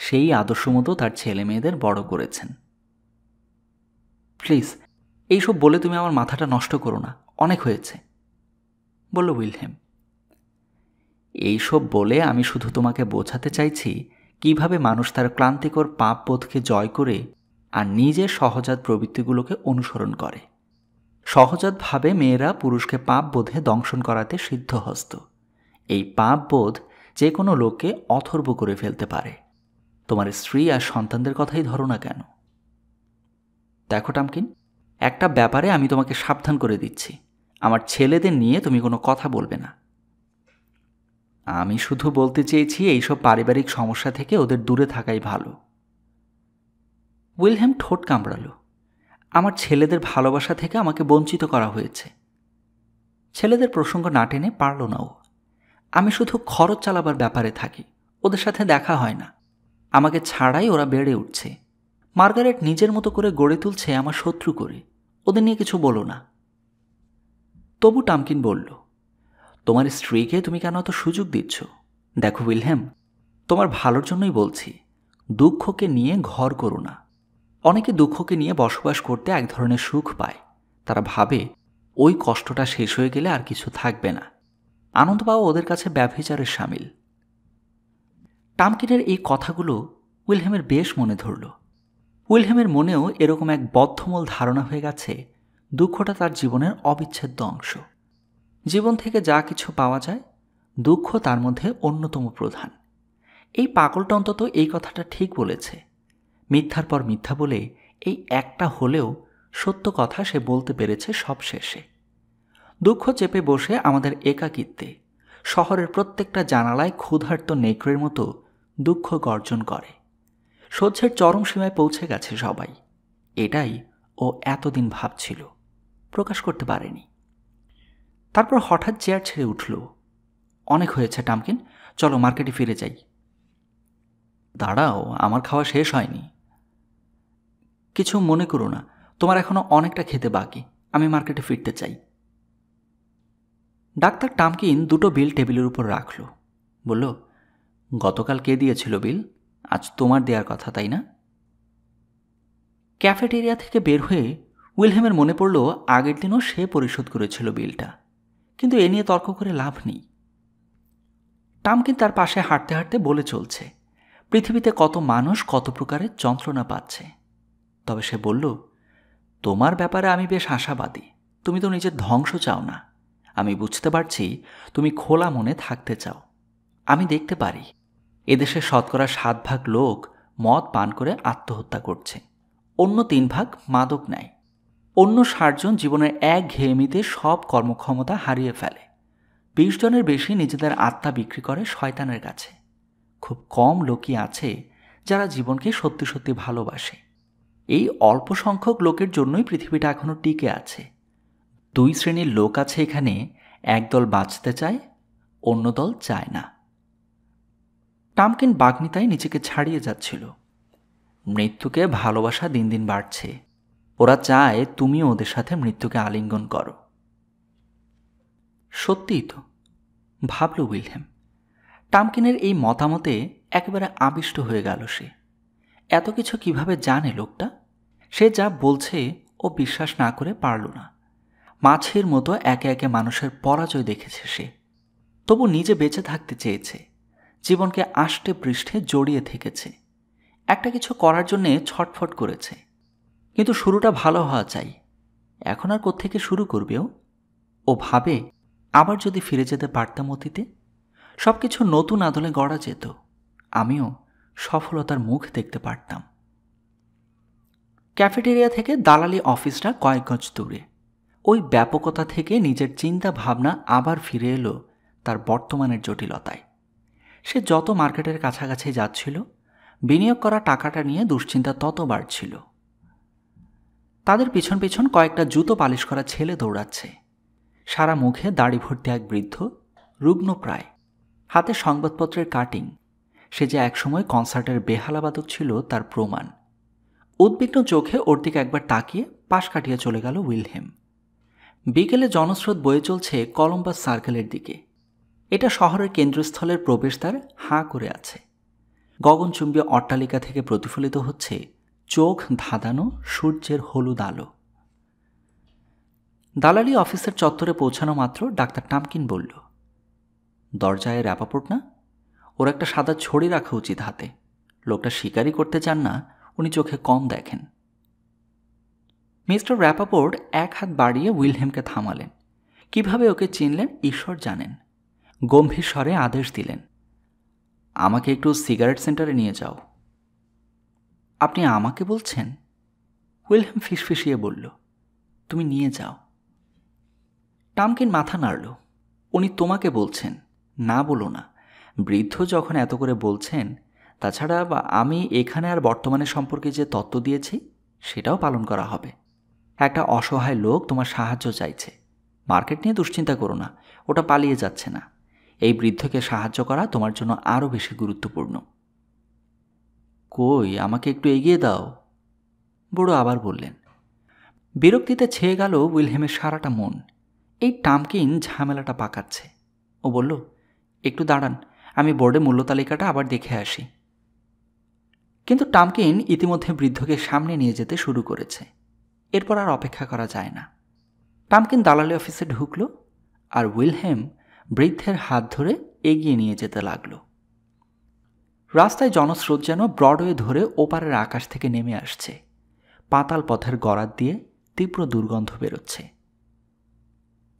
সেই আদর্শ মতো তার ছেলে মেয়েদের বড় করেছেন। প্লিজ, এইসব বলে তুমি আমার মাথাটা নষ্ট করো না, অনেক হয়েছে, বলল উইলহেম। এইসব বলে আমি শুধু তোমাকে বোঝাতে চাইছি কিভাবে মানুষ তার ক্লান্তিকর পাপবোধকে জয় করে আর নিজের সহজাত প্রবৃত্তিগুলোকে অনুসরণ করে। সহজাতভাবে মেয়েরা পুরুষকে পাপবোধে দংশন করাতে সিদ্ধহস্ত। এই পাপবোধ যে কোনো লোককে অথর্ব করে ফেলতে পারে। তোমার স্ত্রী আর সন্তানদের কথাই ধরো না কেন। দেখো টামকিন, একটা ব্যাপারে আমি তোমাকে সাবধান করে দিচ্ছি, আমার ছেলেদের নিয়ে তুমি কোনো কথা বলবে না। আমি শুধু বলতে চেয়েছি এইসব পারিবারিক সমস্যা থেকে ওদের দূরে থাকাই ভালো। উইলহেম ঠোঁট কামড়াল। আমার ছেলেদের ভালোবাসা থেকে আমাকে বঞ্চিত করা হয়েছে। ছেলেদের প্রসঙ্গ না টেনে পারল না ও। আমি শুধু খরচ চালাবার ব্যাপারে থাকি, ওদের সাথে দেখা হয় না। আমাকে ছাড়াই ওরা বেড়ে উঠছে। মার্গারেট নিজের মতো করে গড়ে তুলছে আমার শত্রু করে। ওদের নিয়ে কিছু বলো না। তবু টামকিন বলল, তোমার স্ত্রীকে তুমি কেন এত সুযোগ দিচ্ছ? দেখো উইলহেম, তোমার ভালোর জন্যই বলছি, দুঃখকে নিয়ে ঘর করো না। অনেকে দুঃখকে নিয়ে বসবাস করতে এক ধরনের সুখ পায়। তারা ভাবে ওই কষ্টটা শেষ হয়ে গেলে আর কিছু থাকবে না। আনন্দ পাওয়া ওদের কাছে ব্যভিচারের শামিল। টামকিনের এই কথাগুলো উইলহেমের বেশ মনে ধরল। উইলহেমের মনেও এরকম এক বদ্ধমূল ধারণা হয়ে গেছে দুঃখটা তার জীবনের অবিচ্ছেদ্য অংশ। জীবন থেকে যা কিছু পাওয়া যায়, দুঃখ তার মধ্যে অন্যতম প্রধান। এই পাগলটা অন্তত এই কথাটা ঠিক বলেছে। মিথ্যার পর মিথ্যা বলে এই একটা হলেও সত্য কথা সে বলতে পেরেছে সব শেষে। দুঃখ চেপে বসে আমাদের একাকিত্বে শহরের প্রত্যেকটা জানালায় ক্ষুধার্ত নেকড়ের মতো দুঃখ গর্জন করে। সহ্যের চরম সীমায় পৌঁছে গেছে সবাই। এটাই ও এতদিন ভাবছিল, প্রকাশ করতে পারেনি। তারপর হঠাৎ চেয়ার ছেড়ে উঠল। অনেক হয়েছে টামকিন, চলো মার্কেটে ফিরে যাই। দাঁড়াও, আমার খাওয়া শেষ হয়নি। কিছু মনে করো না, তোমার এখনো অনেকটা খেতে বাকি। আমি মার্কেটে ফিরতে চাই। ডাক্তার টামকিন 2টো বিল টেবিলের উপর রাখল। বলল, গতকাল কে দিয়েছিল বিল? আজ তোমার দেওয়ার কথা, তাই না? ক্যাফেটেরিয়া থেকে বের হয়ে উইলহেমের মনে পড়ল আগের দিনও সে পরিশোধ করেছিল বিলটা, কিন্তু এ নিয়ে তর্ক করে লাভ নেই। টামকিন তার পাশে হাঁটতে হাঁটতে বলে চলছে পৃথিবীতে কত মানুষ কত প্রকারের যন্ত্রণা পাচ্ছে। তবে সে বলল, তোমার ব্যাপারে আমি বেশ আশাবাদী। তুমি তো নিজের ধ্বংস চাও না। আমি বুঝতে পারছি তুমি খোলা মনে থাকতে চাও। আমি দেখতে পারি এদেশে শতকরা 7 ভাগ লোক মদ পান করে আত্মহত্যা করছে, অন্য 3 ভাগ মাদক নেয়, অন্য 60 জন জীবনের একঘেয়েমিতে সব কর্মক্ষমতা হারিয়ে ফেলে, 20 জনের বেশি নিজেদের আত্মা বিক্রি করে শয়তানের কাছে। খুব কম লোকই আছে যারা জীবনকে সত্যি সত্যি ভালোবাসে। এই অল্প সংখ্যক লোকের জন্যই পৃথিবীটা এখনো টিকে আছে। 2 শ্রেণীর লোক আছে এখানে, এক দল বাঁচতে চায়, অন্য দল চায় না। টামকিন বাগ্মিতায় নিজেকে ছাড়িয়ে যাচ্ছিল। মৃত্যুকে ভালোবাসা দিন দিন বাড়ছে। ওরা চায় তুমিও ওদের সাথে মৃত্যুকে আলিঙ্গন করো। সত্যিই তো, ভাবল উইলহেম। টামকিনের এই মতামতে একেবারে আবিষ্ট হয়ে গেল সে। এত কিছু কিভাবে জানে লোকটা? সে যা বলছে ও বিশ্বাস না করে পারল না। মাছের মতো একে একে মানুষের পরাজয় দেখেছে সে। তবু নিজে বেঁচে থাকতে চেয়েছে, জীবনকে আষ্টে পৃষ্ঠে জড়িয়ে থেকেছে, একটা কিছু করার জন্যে ছটফট করেছে। কিন্তু শুরুটা ভালো হওয়া চাই। এখন আর কোত্থেকে শুরু করবে ও ভাবে, আবার যদি ফিরে যেতে পারতাম অতীতে, সব কিছু নতুন আদলে গড়া যেত, আমিও সফলতার মুখ দেখতে পারতাম। ক্যাফেটেরিয়া থেকে দালালি অফিসটা কয়েক গজ দূরে। ওই ব্যাপকতা থেকে নিজের চিন্তা ভাবনা আবার ফিরে এলো তার বর্তমানের জটিলতায়। সে যত মার্কেটের কাছাকাছি যাচ্ছিল, বিনিয়োগ করা টাকাটা নিয়ে দুশ্চিন্তা তত বাড়ছিল। তাদের পিছন পিছন কয়েকটা জুতো পালিশ করা ছেলে দৌড়াচ্ছে। সারা মুখে দাড়ি ভর্তি এক বৃদ্ধ, রুগ্ন প্রায়, হাতে সংবাদপত্রের কাটিং। সে যে একসময় কনসার্টের বেহালাবাদক ছিল তার প্রমাণ। উদ্বিগ্ন চোখে ওর দিকে একবার তাকিয়ে পাশ কাটিয়ে চলে গেল উইলহেম। বিকেলে জনস্রোত বয়ে চলছে কলম্বাস সার্কেলের দিকে। এটা শহরের কেন্দ্রস্থলের প্রবেশদ্বার হাঁ করে আছে। গগনচুম্বী অট্টালিকা থেকে প্রতিফলিত হচ্ছে চোখ ধাঁধানো সূর্যের হলুদ আলো। দালালি অফিসের চত্বরে পৌঁছানো মাত্র ডাক্তার টামকিন বলল, দরজায় র্যাপাপোর্ট না? ওর একটা সাদা ছড়ি রাখা উচিত হাতে। লোকটা শিকারি করতে চান না, উনি চোখে কম দেখেন। মিস্টার র্যাপাপোর্ট এক হাত বাড়িয়ে উইলহেমকে থামালেন। কিভাবে ওকে চিনলেন ঈশ্বর জানেন। গম্ভীর স্বরে আদেশ দিলেন, আমাকে একটু সিগারেট সেন্টারে নিয়ে যাও। আপনি আমাকে বলছেন? উইলহেম ফিসফিসিয়ে বলল, তুমি নিয়ে যাও। টামকিন মাথা নাড়ল। উনি তোমাকে বলছেন, না বলো না। বৃদ্ধ যখন এত করে বলছেন, তাছাড়া আমি এখানে আর বর্তমানে সম্পর্কে যে তত্ত্ব দিয়েছি সেটাও পালন করা হবে। একটা অসহায় লোক তোমার সাহায্য চাইছে। মার্কেট নিয়ে দুশ্চিন্তা করো না, ওটা পালিয়ে যাচ্ছে না। এই বৃদ্ধকে সাহায্য করা তোমার জন্য আরও বেশি গুরুত্বপূর্ণ। কই, আমাকে একটু এগিয়ে দাও, বুড়ো আবার বললেন। বিরক্তিতে ছেয়ে গেল উইলহেমের সারাটা মন। এই টামকিন ঝামেলাটা পাকাচ্ছে। ও বলল, একটু দাঁড়ান, আমি বোর্ডে মূল্য তালিকাটা আবার দেখে আসি। কিন্তু টামকিন ইতিমধ্যে বৃদ্ধকে সামনে নিয়ে যেতে শুরু করেছে। এরপর আর অপেক্ষা করা যায় না। টামকিন দালালি অফিসে ঢুকল, আর উইলহেম বৃদ্ধের হাত ধরে এগিয়ে নিয়ে যেতে লাগল। রাস্তায় জনস্রোত যেন ব্রডওয়ে ধরে ওপারের আকাশ থেকে নেমে আসছে। পাতাল পথের গরাদ দিয়ে তীব্র দুর্গন্ধ বেরোচ্ছে।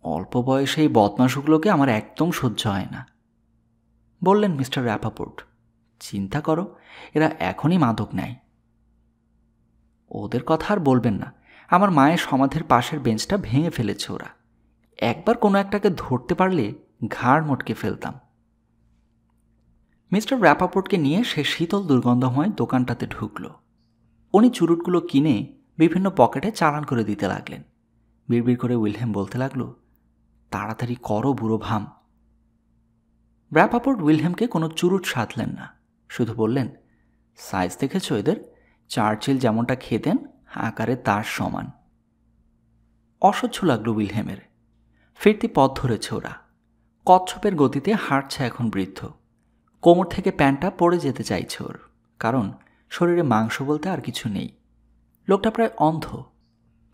অল্প বয়সে এই বদমাশুগুলোকে আমার একদম সহ্য হয় না, বললেন মিস্টার র্যাপাপোর্ট। চিন্তা করো, এরা এখনই মাদক নেয়। ওদের কথা আর বলবেন না। আমার মায়ের সমাধির পাশের বেঞ্চটা ভেঙে ফেলেছে ওরা। একবার কোনো একটাকে ধরতে পারলে ঘাড় মটকে ফেলতাম। মিস্টার র্যাপাপোর্টকে নিয়ে সে শীতল দুর্গন্ধময় দোকানটাতে ঢুকল। উনি চুরুটগুলো কিনে বিভিন্ন পকেটে চালান করে দিতে লাগলেন। বিড়বিড় করে উইলহেম বলতে লাগলো, তাড়াতাড়ি করো বুড়ো ভাম। র্যাপাপোর্ট উইলহেমকে কোনো চুরুট সাধলেন না, শুধু বললেন, সাইজ দেখেছ এদের? চার্চিল যেমনটা খেতেন আকারে তার সমান। অসহ্য লাগলো উইলহেমের। ফিরতি পথ ধরেছে ওরা। কচ্ছপের গতিতে হাঁটছে এখন বৃদ্ধ। কোমর থেকে প্যান্টটা পড়ে যেতে চাইছে ওর, কারণ শরীরে মাংস বলতে আর কিছু নেই। লোকটা প্রায় অন্ধ।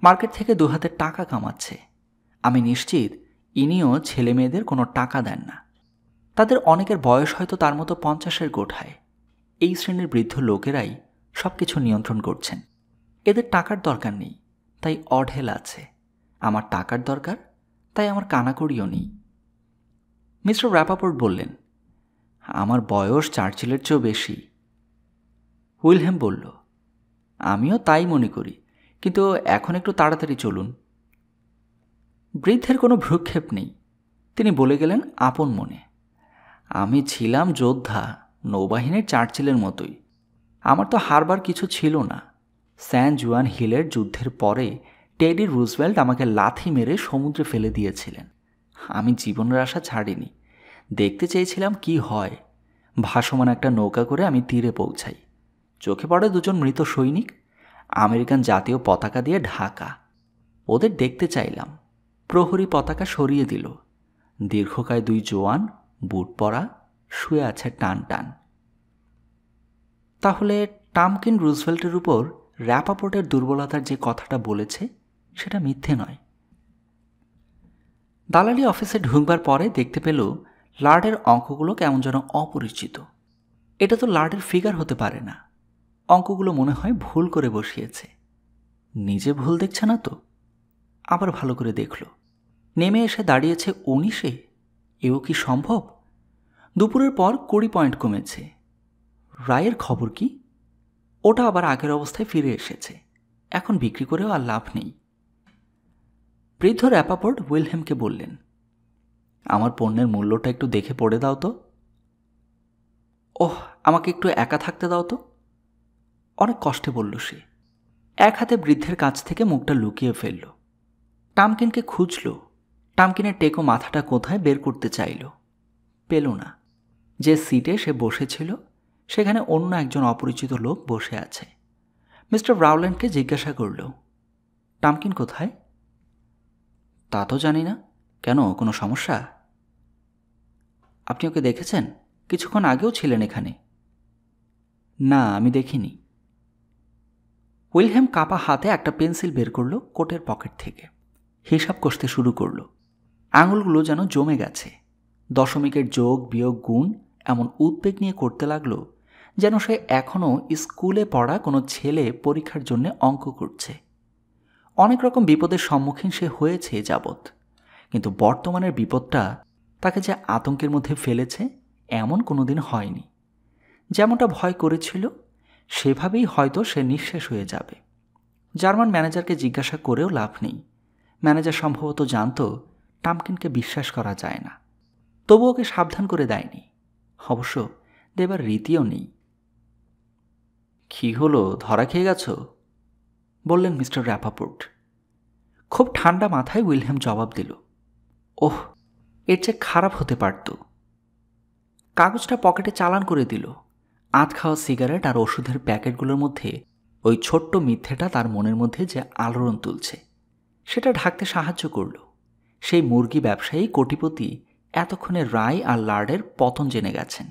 মার্কেট থেকে 2 হাতে টাকা কামাচ্ছে। আমি নিশ্চিত ইনিও ছেলে মেয়েদের কোনো টাকা দেন না। তাদের অনেকের বয়স হয়তো তার মতো 50-এর গোঠায়। এই শ্রেণীর বৃদ্ধ লোকেরাই সব কিছু নিয়ন্ত্রণ করছেন। এদের টাকার দরকার নেই, তাই অঢেল আছে। আমার টাকার দরকার, তাই আমার কানাকড়িও নেই। মিস্টার র্যাপাপোর্ট বললেন, আমার বয়স চার্চিলের চেয়েও বেশি। উইলহেম বলল, আমিও তাই মনে করি, কিন্তু এখন একটু তাড়াতাড়ি চলুন। বৃদ্ধের কোনো ভ্রুক্ষেপ নেই। তিনি বলে গেলেন আপন মনে, আমি ছিলাম যোদ্ধা, নৌবাহিনীর চার্চিলের মতোই। আমার তো হারবার কিছু ছিল না। স্যান জুয়ান হিলের যুদ্ধের পরে টেডি রুজভেল্ট আমাকে লাথি মেরে সমুদ্রে ফেলে দিয়েছিলেন। আমি জীবনের আশা ছাড়িনি। দেখতে চেয়েছিলাম কি হয়। ভাসমান একটা নৌকা করে আমি তীরে পৌঁছাই। চোখে পড়ে 2 মৃত সৈনিক, আমেরিকান জাতীয় পতাকা দিয়ে ঢাকা। ওদের দেখতে চাইলাম। প্রহরী পতাকা সরিয়ে দিল। দীর্ঘকায় 2 জোয়ান, বুট পরা, শুয়ে আছে টান টান। তাহলে টামকিন রুজভেল্টের উপর র্যাপাপোর্টের দুর্বলতার যে কথাটা বলেছে সেটা মিথ্যে নয়। দালালি অফিসে ঢুকবার পরে দেখতে পেল লার্ডের অঙ্কগুলো কেমন যেন অপরিচিত। এটা তো লার্ডের ফিগার হতে পারে না। অঙ্কগুলো মনে হয় ভুল করে বসিয়েছে। নিজে ভুল দেখছে না তো? আবার ভালো করে দেখল, নেমে এসে দাঁড়িয়েছে 19-এ। এও কি সম্ভব? দুপুরের পর 20 পয়েন্ট কমেছে। রায়ের খবর কি? ওটা আবার আগের অবস্থায় ফিরে এসেছে। এখন বিক্রি করেও আর লাভ নেই। বৃদ্ধ র্যাপাপোর্ট উইলহেমকে বললেন, আমার পণ্যের মূল্যটা একটু দেখে পড়ে দাও তো। ওহ, আমাকে একটু একা থাকতে দাও তো। অনেক কষ্টে বলল সে। এক হাতে বৃদ্ধের কাছ থেকে মুখটা লুকিয়ে ফেলল। টামকিনকে খুঁজল। টামকিনের টেকো মাথাটা কোথায় বের করতে চাইল, পেল না। যে সিটে সে বসেছিল সেখানে অন্য একজন অপরিচিত লোক বসে আছে। মিস্টার রাউল্যান্ডকে জিজ্ঞাসা করল, টামকিন কোথায়? তা তো জানি না। কেন, কোনো সমস্যা? আপনি ওকে দেখেছেন? কিছুক্ষণ আগেও ছিলেন এখানে। না, আমি দেখিনি। উইলহেম কাপা হাতে একটা পেন্সিল বের করল কোটের পকেট থেকে। হিসাব কষতে শুরু করল। আঙুলগুলো যেন জমে গেছে। দশমিকের যোগ বিয়োগ গুণ এমন উদ্বেগ নিয়ে করতে লাগলো যেন সে এখনও স্কুলে পড়া কোনো ছেলে পরীক্ষার জন্য অঙ্ক করছে। অনেক রকম বিপদের সম্মুখীন সে হয়েছে যাবৎ, কিন্তু বর্তমানের বিপদটা তাকে যে আতঙ্কের মধ্যে ফেলেছে এমন কোনোদিন হয়নি। যেমনটা ভয় করেছিল সেভাবেই হয়তো সে নিঃশেষ হয়ে যাবে। জার্মান ম্যানেজারকে জিজ্ঞাসা করেও লাভ নেই। ম্যানেজার সম্ভবত জানত টামকিনকে বিশ্বাস করা যায় না, তবু ওকে সাবধান করে দেয়নি। অবশ্য দেবার রীতিও নেই। কি হলো, ধরা খেয়ে গেছ? বললেন মিস্টার র্যাপাপোর্ট। খুব ঠান্ডা মাথায় উইলহেম জবাব দিল, ওহ, এর চেয়ে খারাপ হতে পারত। কাগজটা পকেটে চালান করে দিল। আধ খাওয়া সিগারেট আর ওষুধের প্যাকেটগুলোর মধ্যে ওই ছোট্ট মিথ্যেটা তার মনের মধ্যে যে আলোড়ন তুলছে সেটা ঢাকতে সাহায্য করল। সেই মুরগি ব্যবসায়ী কোটিপতি এতক্ষণে রায় আর লার্ডের পতন জেনে গেছেন।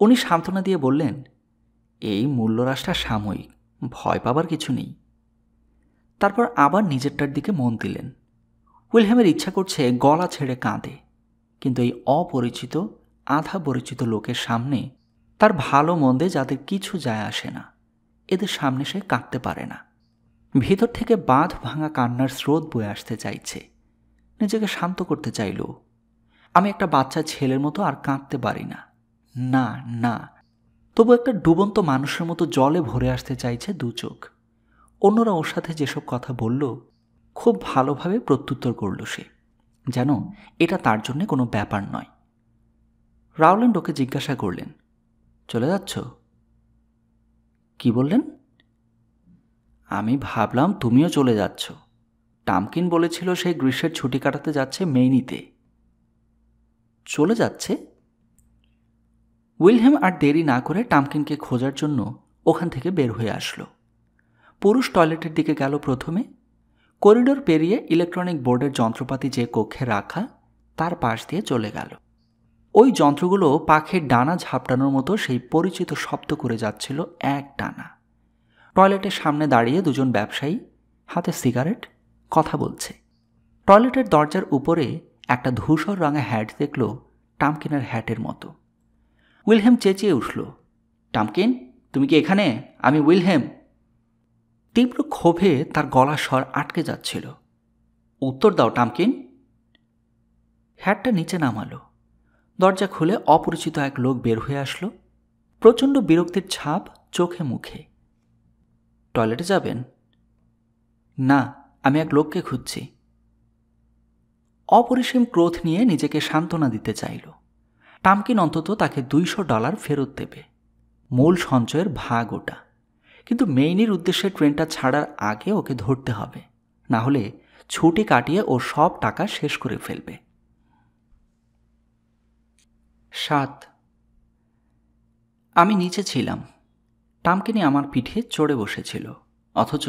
উনি সান্ত্বনা দিয়ে বললেন, এই মূল্যহ্রাসটা সাময়িক, ভয় পাবার কিছু নেই। তারপর আবার নিজেরটার দিকে মন দিলেন। উইলহেমের ইচ্ছা করছে গলা ছেড়ে কাঁদে, কিন্তু এই অপরিচিত আধা পরিচিত লোকের সামনে, তার ভালো মন্দে যাদের কিছু যায় আসে না, এদের সামনে সে কাঁদতে পারে না। ভিতর থেকে বাঁধ ভাঙা কান্নার স্রোত বয়ে আসতে চাইছে। নিজেকে শান্ত করতে চাইল। আমি একটা বাচ্চা ছেলের মতো আর কাঁদতে পারি না, না না। তবু একটা ডুবন্ত মানুষের মতো জলে ভরে আসতে চাইছে দু চোখ। অন্যরা ওর সাথে যেসব কথা বলল খুব ভালোভাবে প্রত্যুত্তর করল সে, যেন এটা তার জন্য কোনো ব্যাপার নয়। রাউল্যান্ড ওকে জিজ্ঞাসা করলেন, চলে যাচ্ছ? কি বললেন? আমি ভাবলাম তুমিও চলে যাচ্ছ। টামকিন বলেছিল সে গ্রীষ্মের ছুটি কাটাতে যাচ্ছে মেইনিতে। চলে যাচ্ছে? উইলহেম আর দেরি না করে টামকিনকে খোঁজার জন্য ওখান থেকে বের হয়ে আসলো। পুরুষ টয়লেটের দিকে গেল প্রথমে। করিডোর পেরিয়ে ইলেকট্রনিক বোর্ডের যন্ত্রপাতি যে কক্ষে রাখা তার পাশ দিয়ে চলে গেল। ওই যন্ত্রগুলো পাখির ডানা ঝাপটানোর মতো সেই পরিচিত শব্দ করে যাচ্ছিল এক টানা। টয়লেটের সামনে দাঁড়িয়ে দুজন ব্যবসায়ী, হাতে সিগারেট, কথা বলছে। টয়লেটের দরজার উপরে একটা ধূসর রঙা হ্যাট দেখল টামকিনের হ্যাটের মতো। উইলহেম চেঁচিয়ে উঠল, টামকিন, তুমি কি এখানে? আমি উইলহেম। তীব্র ক্ষোভে তার গলার স্বর আটকে যাচ্ছিল। উত্তর দাও টামকিন। হ্যাটটা নিচে নামালো। দরজা খুলে অপরিচিত এক লোক বের হয়ে আসলো, প্রচণ্ড বিরক্তির ছাপ চোখে মুখে। টয়লেটে যাবেন? না, আমি এক লোককে খুঁজছি। অপরিসীম ক্রোধ নিয়ে নিজেকে সান্ত্বনা দিতে চাইল। টামকিন অন্তত তাকে $200 ফেরত দেবে, মূল সঞ্চয়ের ভাগ ওটা। কিন্তু মেইনির উদ্দেশ্যে ট্রেনটা ছাড়ার আগে ওকে ধরতে হবে, না হলে ছুটি কাটিয়ে ও সব টাকা শেষ করে ফেলবে। 7 আমি নিচে ছিলাম। টামকিনি আমার পিঠে চড়ে বসেছিল, অথচ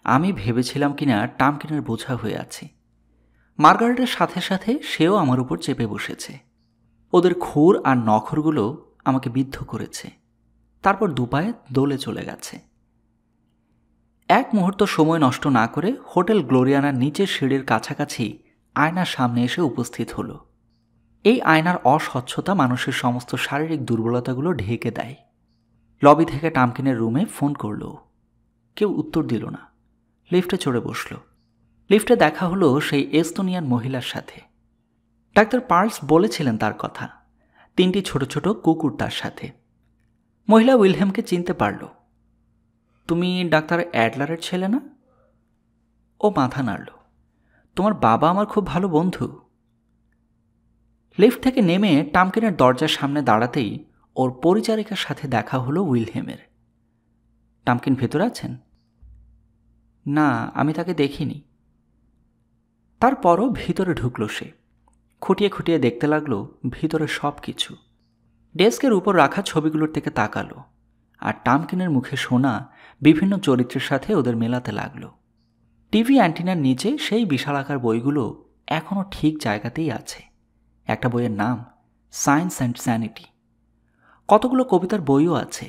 আমি ভেবেছিলাম কিনা টামকিনের বোঝা হয়ে আছি। মার্গারেটের সাথে সাথে সেও আমার উপর চেপে বসেছে। ওদের খুর আর নখরগুলো আমাকে বিদ্ধ করেছে। তারপর দুপায়ে দোলে চলে গেছে। এক মুহূর্ত সময় নষ্ট না করে হোটেল গ্লোরিয়ানার নিচের সিঁড়ির কাছাকাছি আয়নার সামনে এসে উপস্থিত হলো। এই আয়নার অস্বচ্ছতা মানুষের সমস্ত শারীরিক দুর্বলতাগুলো ঢেকে দেয়। লবি থেকে টামকিনের রুমে ফোন করল, কেউ উত্তর দিল না। লিফটে চড়ে বসল। লিফটে দেখা হলো সেই এস্তোনিয়ান মহিলার সাথে। ডাক্তার পার্লস বলেছিলেন তার কথা, 3টি ছোট ছোট কুকুর তার সাথে। মহিলা উইলহেমকে চিনতে পারল। তুমি ডাক্তার অ্যাডলারের ছেলে না? ও মাথা নাড়ল। তোমার বাবা আমার খুব ভালো বন্ধু। লিফট থেকে নেমে টামকিনের দরজার সামনে দাঁড়াতেই ওর পরিচারিকার সাথে দেখা হলো উইলহেমের। টামকিন ভেতরে আছেন? না, আমি তাকে দেখিনি। তারপরও ভিতরে ঢুকল সে। খুঁটিয়ে খুঁটিয়ে দেখতে লাগলো ভিতরে সব কিছু। ডেস্কের উপর রাখা ছবিগুলোর দিকে তাকালো, আর টামকিনের মুখে শোনা বিভিন্ন চরিত্রের সাথে ওদের মেলাতে লাগলো। টিভি অ্যান্টিনার নিচে সেই বিশালাকার বইগুলো এখনও ঠিক জায়গাতেই আছে। একটা বইয়ের নাম সায়েন্স অ্যান্ড স্যানিটি। কতগুলো কবিতার বইও আছে।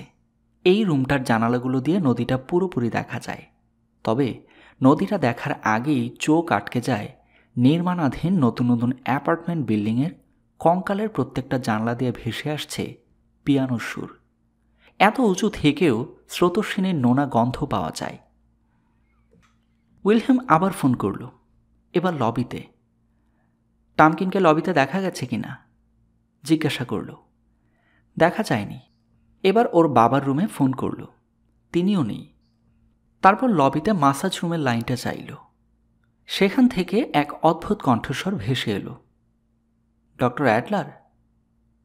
এই রুমটার জানালাগুলো দিয়ে নদীটা পুরোপুরি দেখা যায়। তবে নদীটা দেখার আগেই চোখ আটকে যায় নির্মাণাধীন নতুন নতুন অ্যাপার্টমেন্ট বিল্ডিংয়ের কঙ্কালের প্রত্যেকটা জানলা দিয়ে ভেসে আসছে পিয়ানোর সুর। এত উঁচু থেকেও স্রোতস্বিনীর নোনা গন্ধ পাওয়া যায়। উইলহেম আবার ফোন করল, এবার লবিতে। টামকিনকে লবিতে দেখা গেছে কিনা জিজ্ঞাসা করল। দেখা যায়নি। এবার ওর বাবার রুমে ফোন করল, তিনিও নেই। তারপর লবিতে মাসাজ রুমের লাইনটা চাইল। সেখান থেকে এক অদ্ভুত কণ্ঠস্বর ভেসে এলো, ডক্টর অ্যাডলার।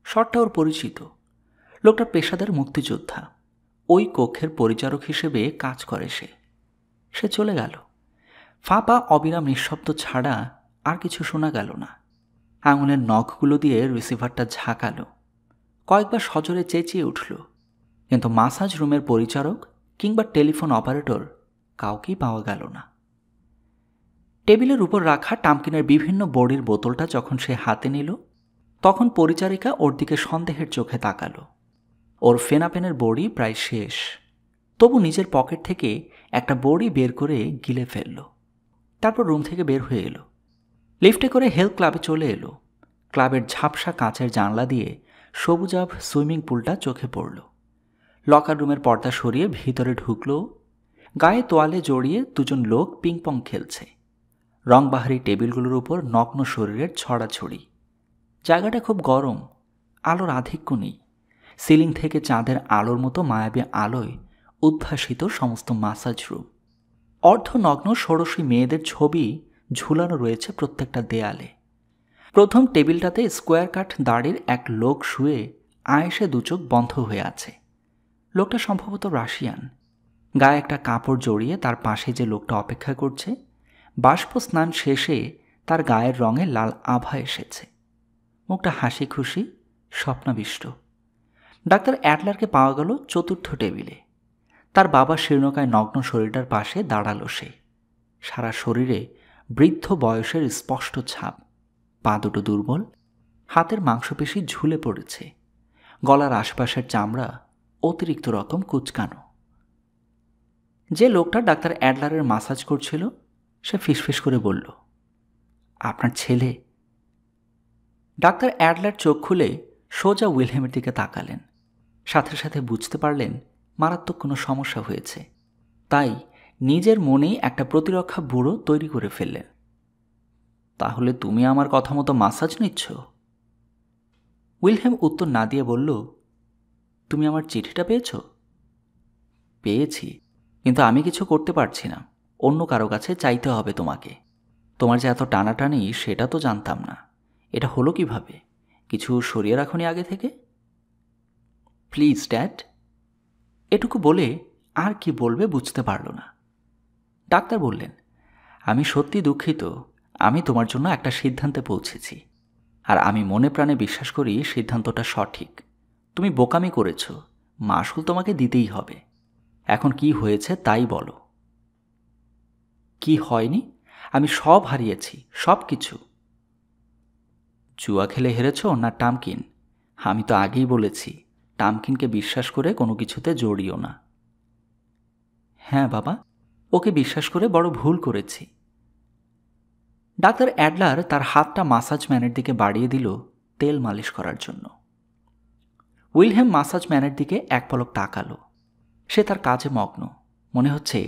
স্বরটা ওর পরিচিত। লোকটা পেশাদার মুক্তিযোদ্ধা। ওই কক্ষের পরিচারক হিসেবে কাজ করে সে চলে গেল। ফাঁপা অবিরাম নিঃশব্দ ছাড়া আর কিছু শোনা গেল না। আঙুলের নখগুলো দিয়ে রিসিভারটা ঝাঁকালো। কয়েকবার সজোরে চেঁচিয়ে উঠল, কিন্তু মাসাজ রুমের পরিচারক কিংবা টেলিফোন অপারেটর কাউকেই পাওয়া গেল না। টেবিলের উপর রাখা টামকিনের বিভিন্ন বড়ির বোতলটা যখন সে হাতে নিল, তখন পরিচারিকা ওর দিকে সন্দেহের চোখে তাকালো। ওর ফেনাপেনের বড়ি প্রায় শেষ, তবু নিজের পকেট থেকে একটা বড়ি বের করে গিলে ফেলল। তারপর রুম থেকে বের হয়ে এলো। লিফটে করে হেলথ ক্লাবে চলে এলো। ক্লাবের ঝাপসা কাঁচের জানলা দিয়ে সবুজাভ সুইমিং পুলটা চোখে পড়ল। লকার রুমের পর্দা সরিয়ে ভিতরে ঢুকল। গায়ে তোয়ালে জড়িয়ে দুজন লোক পিংপং খেলছে। রংবাহারি টেবিলগুলোর উপর নগ্ন শরীরের ছড়াছড়ি। জায়গাটা খুব গরম, আলোর আধিক্য নেই। সিলিং থেকে চাঁদের আলোর মতো মায়াবী আলোয় উদ্ভাসিত সমস্ত মাসাজ রুম। অর্ধনগ্ন ষোড়শী মেয়েদের ছবি ঝুলানো রয়েছে প্রত্যেকটা দেয়ালে। প্রথম টেবিলটাতে স্কোয়ার কাট দাড়ির এক লোক শুয়ে আয়েসে দুচোখ বন্ধ হয়ে আছে। লোকটা সম্ভবত রাশিয়ান। গায়ে একটা কাপড় জড়িয়ে তার পাশে যে লোকটা অপেক্ষা করছে, বাষ্প স্নান শেষে তার গায়ের রঙে লাল আভা এসেছে। মুখটা হাসি খুশি, স্বপ্নাবিষ্ট। ডাক্তার অ্যাডলারকে পাওয়া গেল চতুর্থ টেবিলে। তার বাবা শীর্ণকায় নগ্ন শরীরটার পাশে দাঁড়ালো সে। সারা শরীরে বৃদ্ধ বয়সের স্পষ্ট ছাপ। পা দুটো দুর্বল, হাতের মাংসপেশি ঝুলে পড়েছে। গলার আশপাশের চামড়া অতিরিক্ত রকম কুচকানো। যে লোকটা ডাক্তার অ্যাডলারের মাসাজ করছিল সে ফিসফিস করে বলল, আপনার ছেলে। ডাক্তার অ্যাডলার চোখ খুলে সোজা উইলহেমের দিকে তাকালেন। সাথে সাথে বুঝতে পারলেন মারাত্মক কোনো সমস্যা হয়েছে। তাই নিজের মনেই একটা প্রতিরক্ষা ব্যুরো তৈরি করে ফেললেন। তাহলে তুমি আমার কথা মতো মাসাজ নিচ্ছ? উইলহেম উত্তর না দিয়ে বলল, তুমি আমার চিঠিটা পেয়েছ? পেয়েছি, কিন্তু আমি কিছু করতে পারছি না। অন্য কারো কাছে চাইতে হবে তোমাকে। তোমার যে এত টানাটানি সেটা তো জানতাম না। এটা হলো কিভাবে? কিছু সরিয়ে রাখোনি আগে থেকে? Please dad. এটুকু বলে আর কি বলবে বুঝতে পারল না। ডাক্তার বললেন, আমি সত্যি দুঃখিত। আমি তোমার জন্য একটা সিদ্ধান্তে পৌঁছেছি, আর আমি মনে প্রাণে বিশ্বাস করি সিদ্ধান্তটা সঠিক। তুমি বোকামি করেছ, মাসুল তোমাকে দিতেই হবে। এখন কি হয়েছে তাই বলো। কি হয়নি? আমি সব হারিয়েছি, সব কিছু। জুয়া খেলে হেরেছ না টামকিন? আমি তো আগেই বলেছি টামকিনকে বিশ্বাস করে কোনো কিছুতে জড়িও না। হ্যাঁ বাবা, ওকে বিশ্বাস করে বড় ভুল করেছি। ডাক্তার অ্যাডলার তার হাতটা মাসাজ ম্যানের দিকে বাড়িয়ে দিল তেল মালিশ করার জন্য। উইলহেম মাসাজ ম্যানের দিকে এক পলক তাকালো। সে তার কাজে মগ্ন। মনে হচ্ছে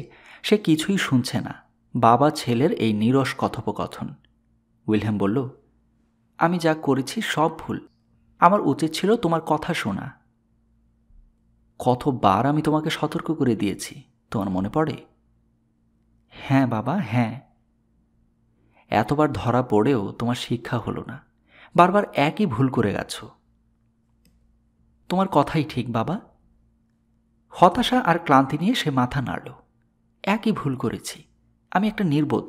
সে কিছুই শুনছে না বাবা ছেলের এই নীরস কথোপকথন। উইলহেম বলল, আমি যা করেছি সব ভুল। আমার উচিত ছিল তোমার কথা শোনা। কতবার আমি তোমাকে সতর্ক করে দিয়েছি, তোমার মনে পড়ে? হ্যাঁ বাবা, হ্যাঁ। এতবার ধরা পড়েও তোমার শিক্ষা হলো না, বারবার একই ভুল করে গেছ। তোমার কথাই ঠিক বাবা। হতাশা আর ক্লান্তি নিয়ে সে মাথা নাড়ল। একই ভুল করেছি, আমি একটা নির্বোধ।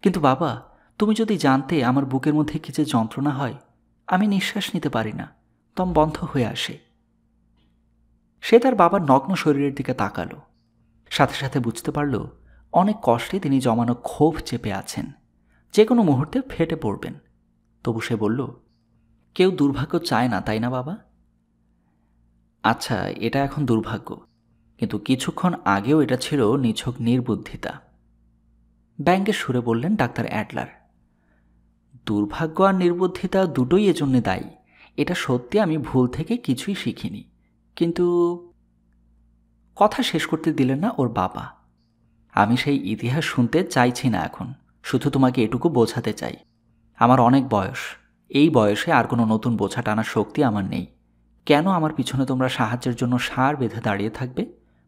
কিন্তু বাবা, তুমি যদি জানতে আমার বুকের মধ্যে কি যে যন্ত্রণা হয়, আমি নিঃশ্বাস নিতে পারি না, দম বন্ধ হয়ে আসে। সে তার বাবার নগ্ন শরীরের দিকে তাকালো। সাথে সাথে বুঝতে পারল অনেক কষ্টে তিনি জমানো ক্ষোভ চেপে আছেন, যে কোনো মুহূর্তে ফেটে পড়বেন। তবু সে বলল, কেউ দুর্ভাগ্য চায় না, তাই না বাবা? আচ্ছা, এটা এখন দুর্ভাগ্য, কিন্তু কিছুক্ষণ আগেও এটা ছিল নিছক নির্বুদ্ধিতা। ব্যঙ্গের সুরে বললেন ডাক্তার অ্যাডলার। দুর্ভাগ্য আর নির্বুদ্ধিতা দুটোই এজন্যে দায়ী। এটা সত্যি, আমি ভুল থেকে কিছুই শিখিনি। কিন্তু কথা শেষ করতে দিলেন না ওর বাবা। আমি সেই ইতিহাস শুনতে চাইছি না এখন, শুধু তোমাকে এটুকু বোঝাতে চাই, আমার অনেক বয়স। এই বয়সে আর কোনো নতুন বোঝা টানার শক্তি আমার নেই। কেন আমার পিছনে তোমরা সাহায্যের জন্য ষাঁড় বেঁধে দাঁড়িয়ে থাকবে?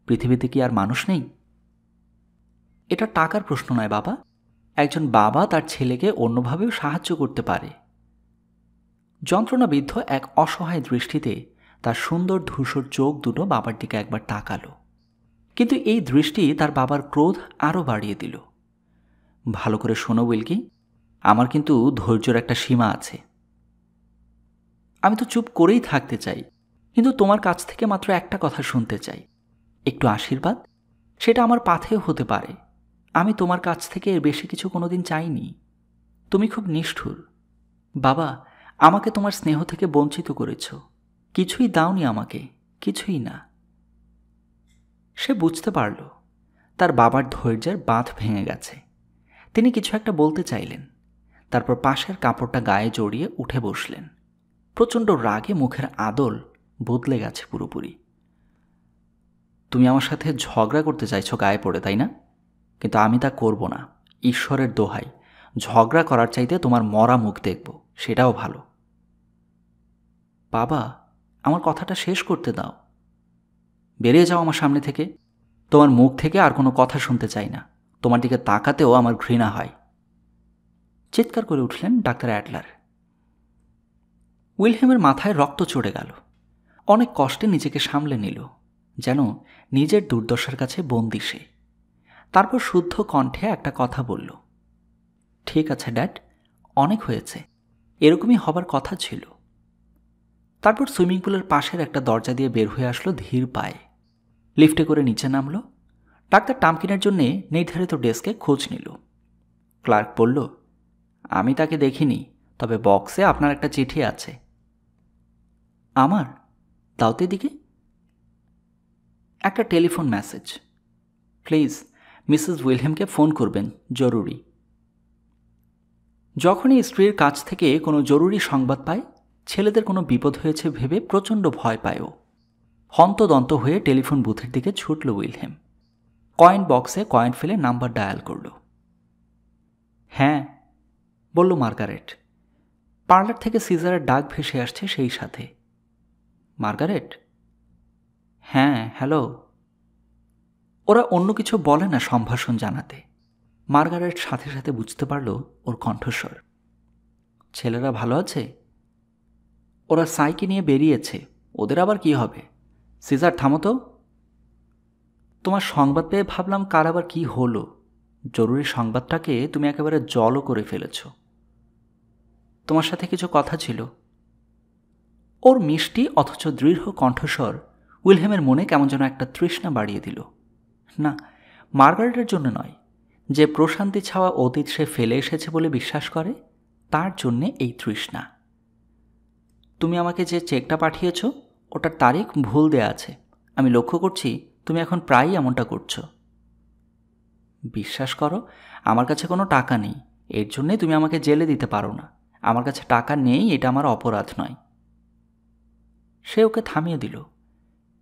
পৃথিবীতে কি আর মানুষ নেই? এটা টাকার প্রশ্ন নয় বাবা। একজন বাবা তার ছেলেকে অন্যভাবেও সাহায্য করতে পারে। যন্ত্রণাবিদ্ধ এক অসহায় দৃষ্টিতে তার সুন্দর ধূসর চোখ দুটো বাবার দিকে একবার তাকালো। কিন্তু এই দৃষ্টি তার বাবার ক্রোধ আরও বাড়িয়ে দিল। ভালো করে শোনো উইলকি, আমার কিন্তু ধৈর্যের একটা সীমা আছে। আমি তো চুপ করেই থাকতে চাই, কিন্তু তোমার কাছ থেকে মাত্র একটা কথা শুনতে চাই, একটু আশীর্বাদ। সেটা আমার পাথেয় হতে পারে। আমি তোমার কাছ থেকে এর বেশি কিছু কোনোদিন চাইনি। তুমি খুব নিষ্ঠুর বাবা, আমাকে তোমার স্নেহ থেকে বঞ্চিত করেছ। কিছুই দাওনি আমাকে, কিছুই না। সে বুঝতে পারল তার বাবার ধৈর্যের বাঁধ ভেঙে গেছে। তিনি কিছু একটা বলতে চাইলেন, তারপর পাশের কাপড়টা গায়ে জড়িয়ে উঠে বসলেন। প্রচণ্ড রাগে মুখের আদল বদলে গেছে পুরোপুরি। তুমি আমার সাথে ঝগড়া করতে চাইছো গায়ে পড়ে, তাই না? কিন্তু আমি তা করব না। ঈশ্বরের দোহাই, ঝগড়া করার চাইতে তোমার মরা মুখ দেখব, সেটাও ভালো। বাবা, আমার কথাটা শেষ করতে দাও। বেরিয়ে যাও আমার সামনে থেকে। তোমার মুখ থেকে আর কোনো কথা শুনতে চাই না। তোমার দিকে তাকাতেও আমার ঘৃণা হয়। চিৎকার করে উঠলেন ডাক্তার অ্যাডলার। উইলহেমের মাথায় রক্ত চড়ে গেল। অনেক কষ্টে নিজেকে সামলে নিল, যেন নিজের দুর্দশার কাছে বন্দী সে। তারপর শুদ্ধ কণ্ঠে একটা কথা বলল, ঠিক আছে ড্যাড, অনেক হয়েছে, এরকমই হবার কথা ছিল। তারপর সুইমিং পুলের পাশের একটা দরজা দিয়ে বের হয়ে আসলো ধীর পায়ে। লিফটে করে নিচে নামল। ডাক্তার টামকিনের জন্যে নির্ধারিত ডেস্কে খোঁজ নিল। ক্লার্ক বলল, আমি তাকে দেখিনি, তবে বক্সে আপনার একটা চিঠি আছে। আমার? দাওতে দিকে। একটা টেলিফোন মেসেজ। প্লিজ মিসেস উইলহেমকে ফোন করবেন, জরুরি। যখনই স্ত্রীর কাছ থেকে কোনো জরুরি সংবাদ পায়, ছেলেদের কোনো বিপদ হয়েছে ভেবে প্রচণ্ড ভয় পায় ও। হন্তদন্ত হয়ে টেলিফোন বুথের দিকে ছুটল উইলহেম। কয়েন বক্সে কয়েন ফেলে নাম্বার ডায়াল করল। হ্যাঁ, বলল মার্গারেট। পার্লার থেকে সিজারের ডাক ভেসে আসছে সেই সাথে। মার্গারেট? হ্যাঁ, হ্যালো। ওরা অন্য কিছু বলে না সম্ভাষণ জানাতে। মার্গারেট সাথে সাথে বুঝতে পারল ওর কণ্ঠস্বর। ছেলেরা ভালো আছে? ওরা সাইকে নিয়ে বেরিয়েছে, ওদের আবার কি হবে? সিজার, থামো তো। তোমার সংবাদ পেয়ে ভাবলাম কার আবার কি হলো। জরুরি সংবাদটাকে তুমি একেবারে জলও করে ফেলেছ। তোমার সাথে কিছু কথা ছিল। ওর মিষ্টি অথচ দৃঢ় কণ্ঠস্বর উইলহেমের মনে কেমন যেন একটা তৃষ্ণা বাড়িয়ে দিল। না, মার্গারেটের জন্য নয়, যে প্রশান্তি ছাওয়া অতীত সে ফেলে এসেছে বলে বিশ্বাস করে, তার জন্যে এই তৃষ্ণা। তুমি আমাকে যে চেকটা পাঠিয়েছ, ওটার তারিখ ভুল দেয়া আছে। আমি লক্ষ্য করছি তুমি এখন প্রায়ই এমনটা করছো। বিশ্বাস করো, আমার কাছে কোনো টাকা নেই। এর জন্যে তুমি আমাকে জেলে দিতে পারো না। আমার কাছে টাকা নেই, এটা আমার অপরাধ নয়। সে ওকে থামিয়ে দিল।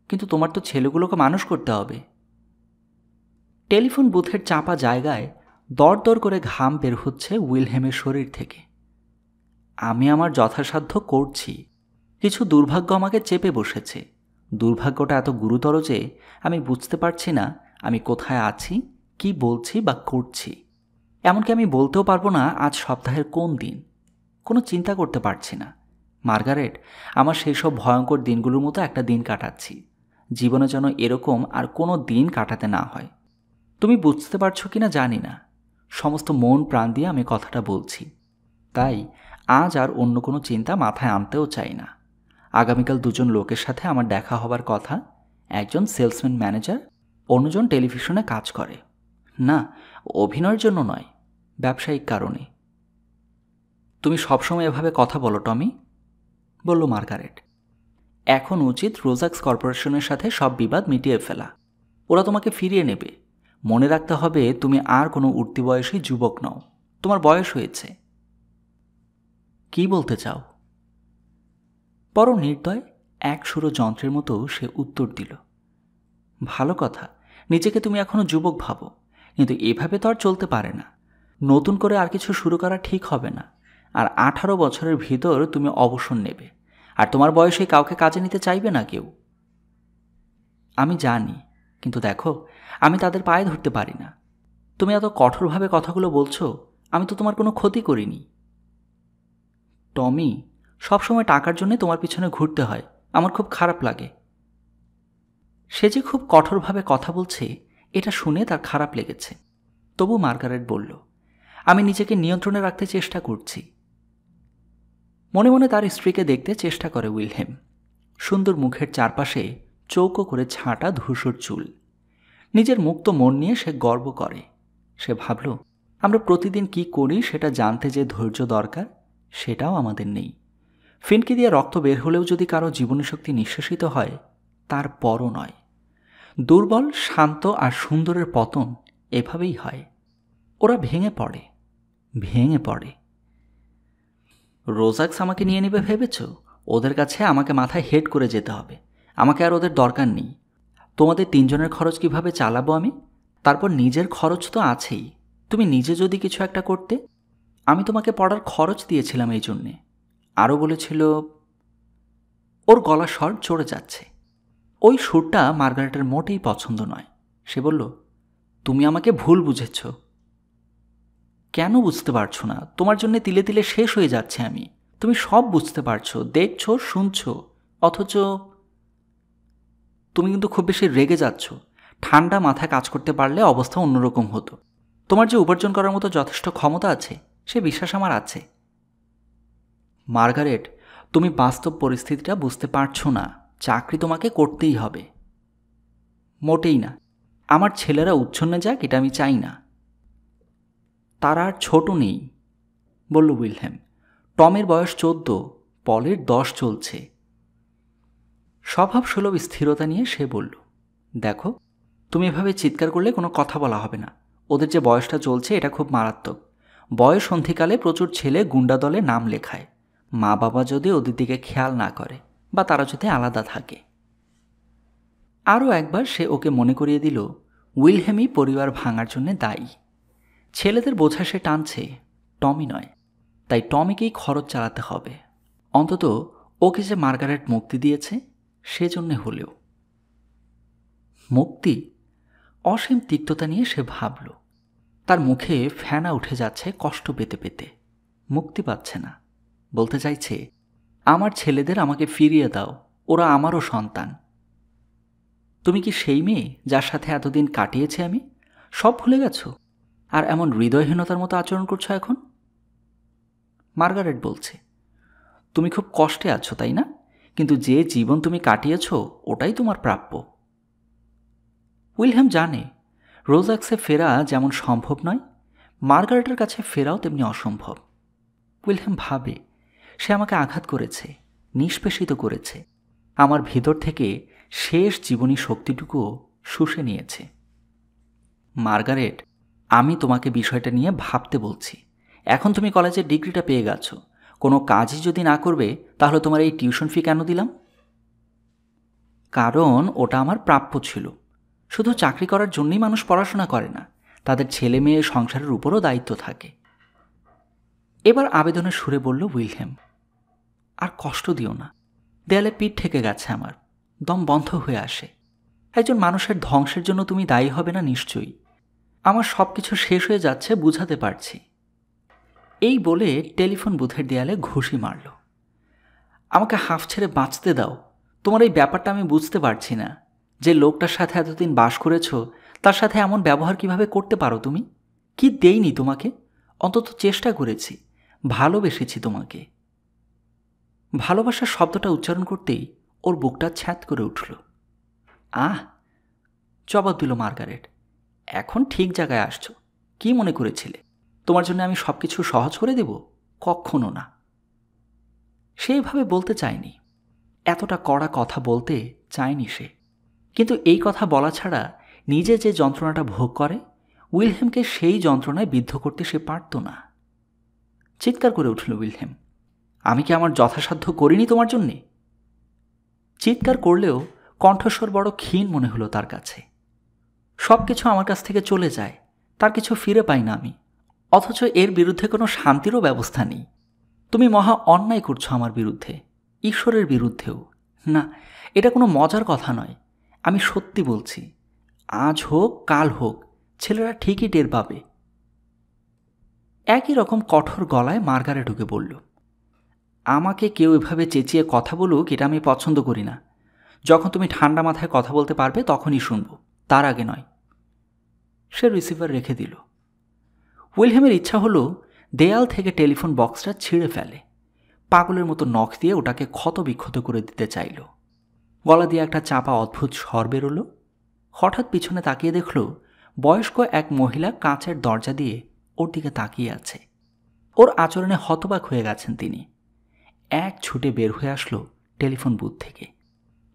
কিন্তু তোমার তো ছেলেগুলোকে মানুষ করতে হবে। টেলিফোন বুথের চাপা জায়গায় দরদর করে ঘাম বের হচ্ছে উইলহেমের শরীর থেকে। আমি আমার যথাসাধ্য করছি। কিছু দুর্ভাগ্য আমাকে চেপে বসেছে। দুর্ভাগ্যটা এত গুরুতর যে আমি বুঝতে পারছি না আমি কোথায় আছি, কি বলছি বা করছি। এমনকি আমি বলতেও পারবো না আজ সপ্তাহের কোন দিন। কোনো চিন্তা করতে পারছি না। মার্গারেট, আমার সেই সব ভয়ঙ্কর দিনগুলোর মতো একটা দিন কাটাচ্ছি। জীবনে যেন এরকম আর কোনো দিন কাটাতে না হয়। তুমি বুঝতে পারছো কিনা জানি না। সমস্ত মন প্রাণ দিয়ে আমি কথাটা বলছি। তাই আজ আর অন্য কোনো চিন্তা মাথায় আনতেও চাই না। আগামীকাল দুজন লোকের সাথে আমার দেখা হবার কথা। একজন সেলসম্যান ম্যানেজার, অন্যজন টেলিভিশনে কাজ করে। না, অভিনয়ের জন্য নয়, ব্যবসায়িক কারণে। তুমি সবসময় এভাবে কথা বলো টমি, বলল মার্গারেট। এখন উচিত রোজাক্স কর্পোরেশনের সাথে সব বিবাদ মিটিয়ে ফেলা। ওরা তোমাকে ফিরিয়ে নেবে। মনে রাখতে হবে তুমি আর কোনো উঠতি বয়সী যুবক নও। তোমার বয়স হয়েছে। কি বলতে চাও? বড় নির্দয় এক সুরো যন্ত্রের মতো সে উত্তর দিল। ভালো কথা, নিজেকে তুমি এখনো যুবক ভাবো, কিন্তু এভাবে তো আর চলতে পারে না। নতুন করে আর কিছু শুরু করা ঠিক হবে না। আর 18 বছরের ভিতর তুমি অবসর নেবে। আর তোমার বয়সে কাউকে কাজে নিতে চাইবে না কেউ। আমি জানি, কিন্তু দেখো, আমি তাদের পায়ে ধরতে পারি না। তুমি এত কঠোরভাবে কথাগুলো বলছো। আমি তো তোমার কোনো ক্ষতি করিনি। টমি, সবসময় টাকার জন্য তোমার পিছনে ঘুরতে হয়। আমার খুব খারাপ লাগে। সে যে খুব কঠোরভাবে কথা বলছে এটা শুনে তার খারাপ লেগেছে। তবু মার্গারেট বলল, আমি নিজেকে নিয়ন্ত্রণে রাখতে চেষ্টা করছি। মনে মনে তার স্ত্রীকে দেখতে চেষ্টা করে উইলহেম। সুন্দর মুখের চারপাশে চৌকো করে ছাঁটা ধূসর চুল। নিজের মুক্ত মন নিয়ে সে গর্ব করে। সে ভাবল, আমরা প্রতিদিন কি করি সেটা জানতে যে ধৈর্য দরকার সেটাও আমাদের নেই। ফিনকি দিয়ে রক্ত বের হলেও যদি কারো জীবনীশক্তি নিঃশেষিত হয়, তার পরও নয়। দুর্বল, শান্ত আর সুন্দরের পতন এভাবেই হয়। ওরা ভেঙে পড়ে, ভেঙে পড়ে। রোজাক্স আমাকে নিয়ে নেবে ভেবেছ? ওদের কাছে আমাকে মাথায় হেড করে যেতে হবে। আমাকে আর ওদের দরকার নেই। তোমাদের 3 জনের খরচ কিভাবে চালাবো আমি? তারপর নিজের খরচ তো আছেই। তুমি নিজে যদি কিছু একটা করতে। আমি তোমাকে পড়ার খরচ দিয়েছিলাম এই জন্যে। আরও বলেছিল। ওর গলা স্বর চড়ে যাচ্ছে। ওই সুরটা মার্গারেটের মোটেই পছন্দ নয়। সে বলল, তুমি আমাকে ভুল বুঝেছ। কেন বুঝতে পারছো না? তোমার জন্য তিলে তিলে শেষ হয়ে যাচ্ছে আমি। তুমি সব বুঝতে পারছো, দেখছো, শুনছো, অথচ তুমি কিন্তু খুব বেশি রেগে যাচ্ছ। ঠান্ডা মাথায় কাজ করতে পারলে অবস্থা অন্যরকম হতো। তোমার যে উপার্জন করার মতো যথেষ্ট ক্ষমতা আছে সে বিশ্বাস আমার আছে। মার্গারেট, তুমি বাস্তব পরিস্থিতিটা বুঝতে পারছো না। চাকরি তোমাকে করতেই হবে। মোটেই না। আমার ছেলেরা উচ্ছন্নে যাক এটা আমি চাই না। তারা আর ছোট নেই, বলল উইলহেম। টমের বয়স 14, পলের 10 চলছে। স্বভাবসুলভ স্থিরতা নিয়ে সে বলল, দেখো, তুমি এভাবে চিৎকার করলে কোনো কথা বলা হবে না। ওদের যে বয়সটা চলছে এটা খুব মারাত্মক। বয়স সন্ধিকালে প্রচুর ছেলে গুন্ডা দলে নাম লেখায়। মা বাবা যদি ওদের দিকে খেয়াল না করে বা তারা যদি আলাদা থাকে। আরও একবার সে ওকে মনে করিয়ে দিল উইলহেমই পরিবার ভাঙার জন্য দায়ী। ছেলেদের বোঝা সে টানছে, টমি নয়। তাই টমিকেই খরচ চালাতে হবে। অন্তত ওকে যে মার্গারেট মুক্তি দিয়েছে সেজন্যে হলেও। মুক্তি? অসীম তিক্ততা নিয়ে সে ভাবল। তার মুখে ফেনা উঠে যাচ্ছে কষ্ট পেতে পেতে। মুক্তি পাচ্ছে না। বলতে চাইছে, আমার ছেলেদের আমাকে ফিরিয়ে দাও, ওরা আমারও সন্তান। তুমি কি সেই মেয়ে যার সাথে এতদিন কাটিয়েছে আমি? সব ভুলে গেছ আর এমন হৃদয়হীনতার মতো আচরণ করছো এখন? মার্গারেট বলছে, তুমি খুব কষ্টে আছো তাই না? কিন্তু যে জীবন তুমি কাটিয়েছ ওটাই তোমার প্রাপ্য। উইলহেম জানে রোজাক্সে ফেরা যেমন সম্ভব নয়, মার্গারেটের কাছে ফেরাও তেমনি অসম্ভব। উইলহেম ভাবে, সে আমাকে আঘাত করেছে, নিষ্পেষিত করেছে। আমার ভিতর থেকে শেষ জীবনী শক্তিটুকুও শুষে নিয়েছে। মার্গারেট, আমি তোমাকে বিষয়টা নিয়ে ভাবতে বলছি। এখন তুমি কলেজের ডিগ্রিটা পেয়ে গেছো, কোনো কাজই যদি না করবে তাহলে তোমার এই টিউশন ফি কেন দিলাম? কারণ ওটা আমার প্রাপ্য ছিল। শুধু চাকরি করার জন্যই মানুষ পড়াশোনা করে না, তাদের ছেলে মেয়ে সংসারের উপরও দায়িত্ব থাকে। এবার আবেদনের সুরে বলল উইলহেম, আর কষ্ট দিও না। দেয়ালে পিঠ ঠেকে গেছে আমার, দম বন্ধ হয়ে আসে। একজন মানুষের ধ্বংসের জন্য তুমি দায়ী হবে না নিশ্চয়ই। আমার সব কিছু শেষ হয়ে যাচ্ছে, বুঝাতে পারছি। এই বলে টেলিফোন বুথের দেয়ালে ঘুষি মারল। আমাকে হাফ ছেড়ে বাঁচতে দাও। তোমার এই ব্যাপারটা আমি বুঝতে পারছি না। যে লোকটার সাথে এতদিন বাস করেছ তার সাথে এমন ব্যবহার কিভাবে করতে পারো তুমি? কি দেইনি তোমাকে? অন্তত চেষ্টা করেছি, ভালোবেসেছি তোমাকে। ভালোবাসার শব্দটা উচ্চারণ করতেই ওর বুকটা ছ্যাঁত করে উঠল। আহ, জবাব দিল মার্গারেট, এখন ঠিক জায়গায় আসছো। কি মনে করেছিলে তোমার জন্য আমি সব কিছু সহজ করে দেব? কখনো না। সেইভাবে বলতে চায়নি, এতটা কড়া কথা বলতে চায়নি সে। কিন্তু এই কথা বলা ছাড়া নিজে যে যন্ত্রণাটা ভোগ করে, উইলহেমকে সেই যন্ত্রণায় বিদ্ধ করতে সে পারত না। চিৎকার করে উঠল উইলহেম, আমি কি আমার যথাসাধ্য করিনি তোমার জন্যে? চিৎকার করলেও কণ্ঠস্বর বড় ক্ষীণ মনে হলো তার কাছে। সব কিছু আমার কাছ থেকে চলে যায়, তার কিছু ফিরে পাই না আমি, অথচ এর বিরুদ্ধে কোনো শান্তিরও ব্যবস্থা নেই। তুমি মহা অন্যায় করছো আমার বিরুদ্ধে, ঈশ্বরের বিরুদ্ধেও। না, এটা কোনো মজার কথা নয়। আমি সত্যি বলছি, আজ হোক কাল হোক ছেলেরা ঠিকই টের পাবে। একই রকম কঠোর গলায় মার্গারে ঢুকে বলল, আমাকে কেউ এভাবে চেঁচিয়ে কথা বলুক এটা আমি পছন্দ করি না। যখন তুমি ঠান্ডা মাথায় কথা বলতে পারবে তখনই শুনব, তার আগে নয়। সে রিসিভার রেখে দিল। উইলহেমের ইচ্ছা হলো দেয়াল থেকে টেলিফোন বক্সটা ছিঁড়ে ফেলে, পাগলের মতো নখ দিয়ে ওটাকে ক্ষতবিক্ষত করে দিতে চাইল। গলা দিয়ে একটা চাপা অদ্ভুত স্বর বেরোলো। হঠাৎ পিছনে তাকিয়ে দেখল বয়স্ক এক মহিলা কাঁচের দরজা দিয়ে ওর দিকে তাকিয়ে আছে। ওর আচরণে হতবাক হয়ে গেছেন তিনি। এক ছুটে বের হয়ে আসলো টেলিফোন বুথ থেকে,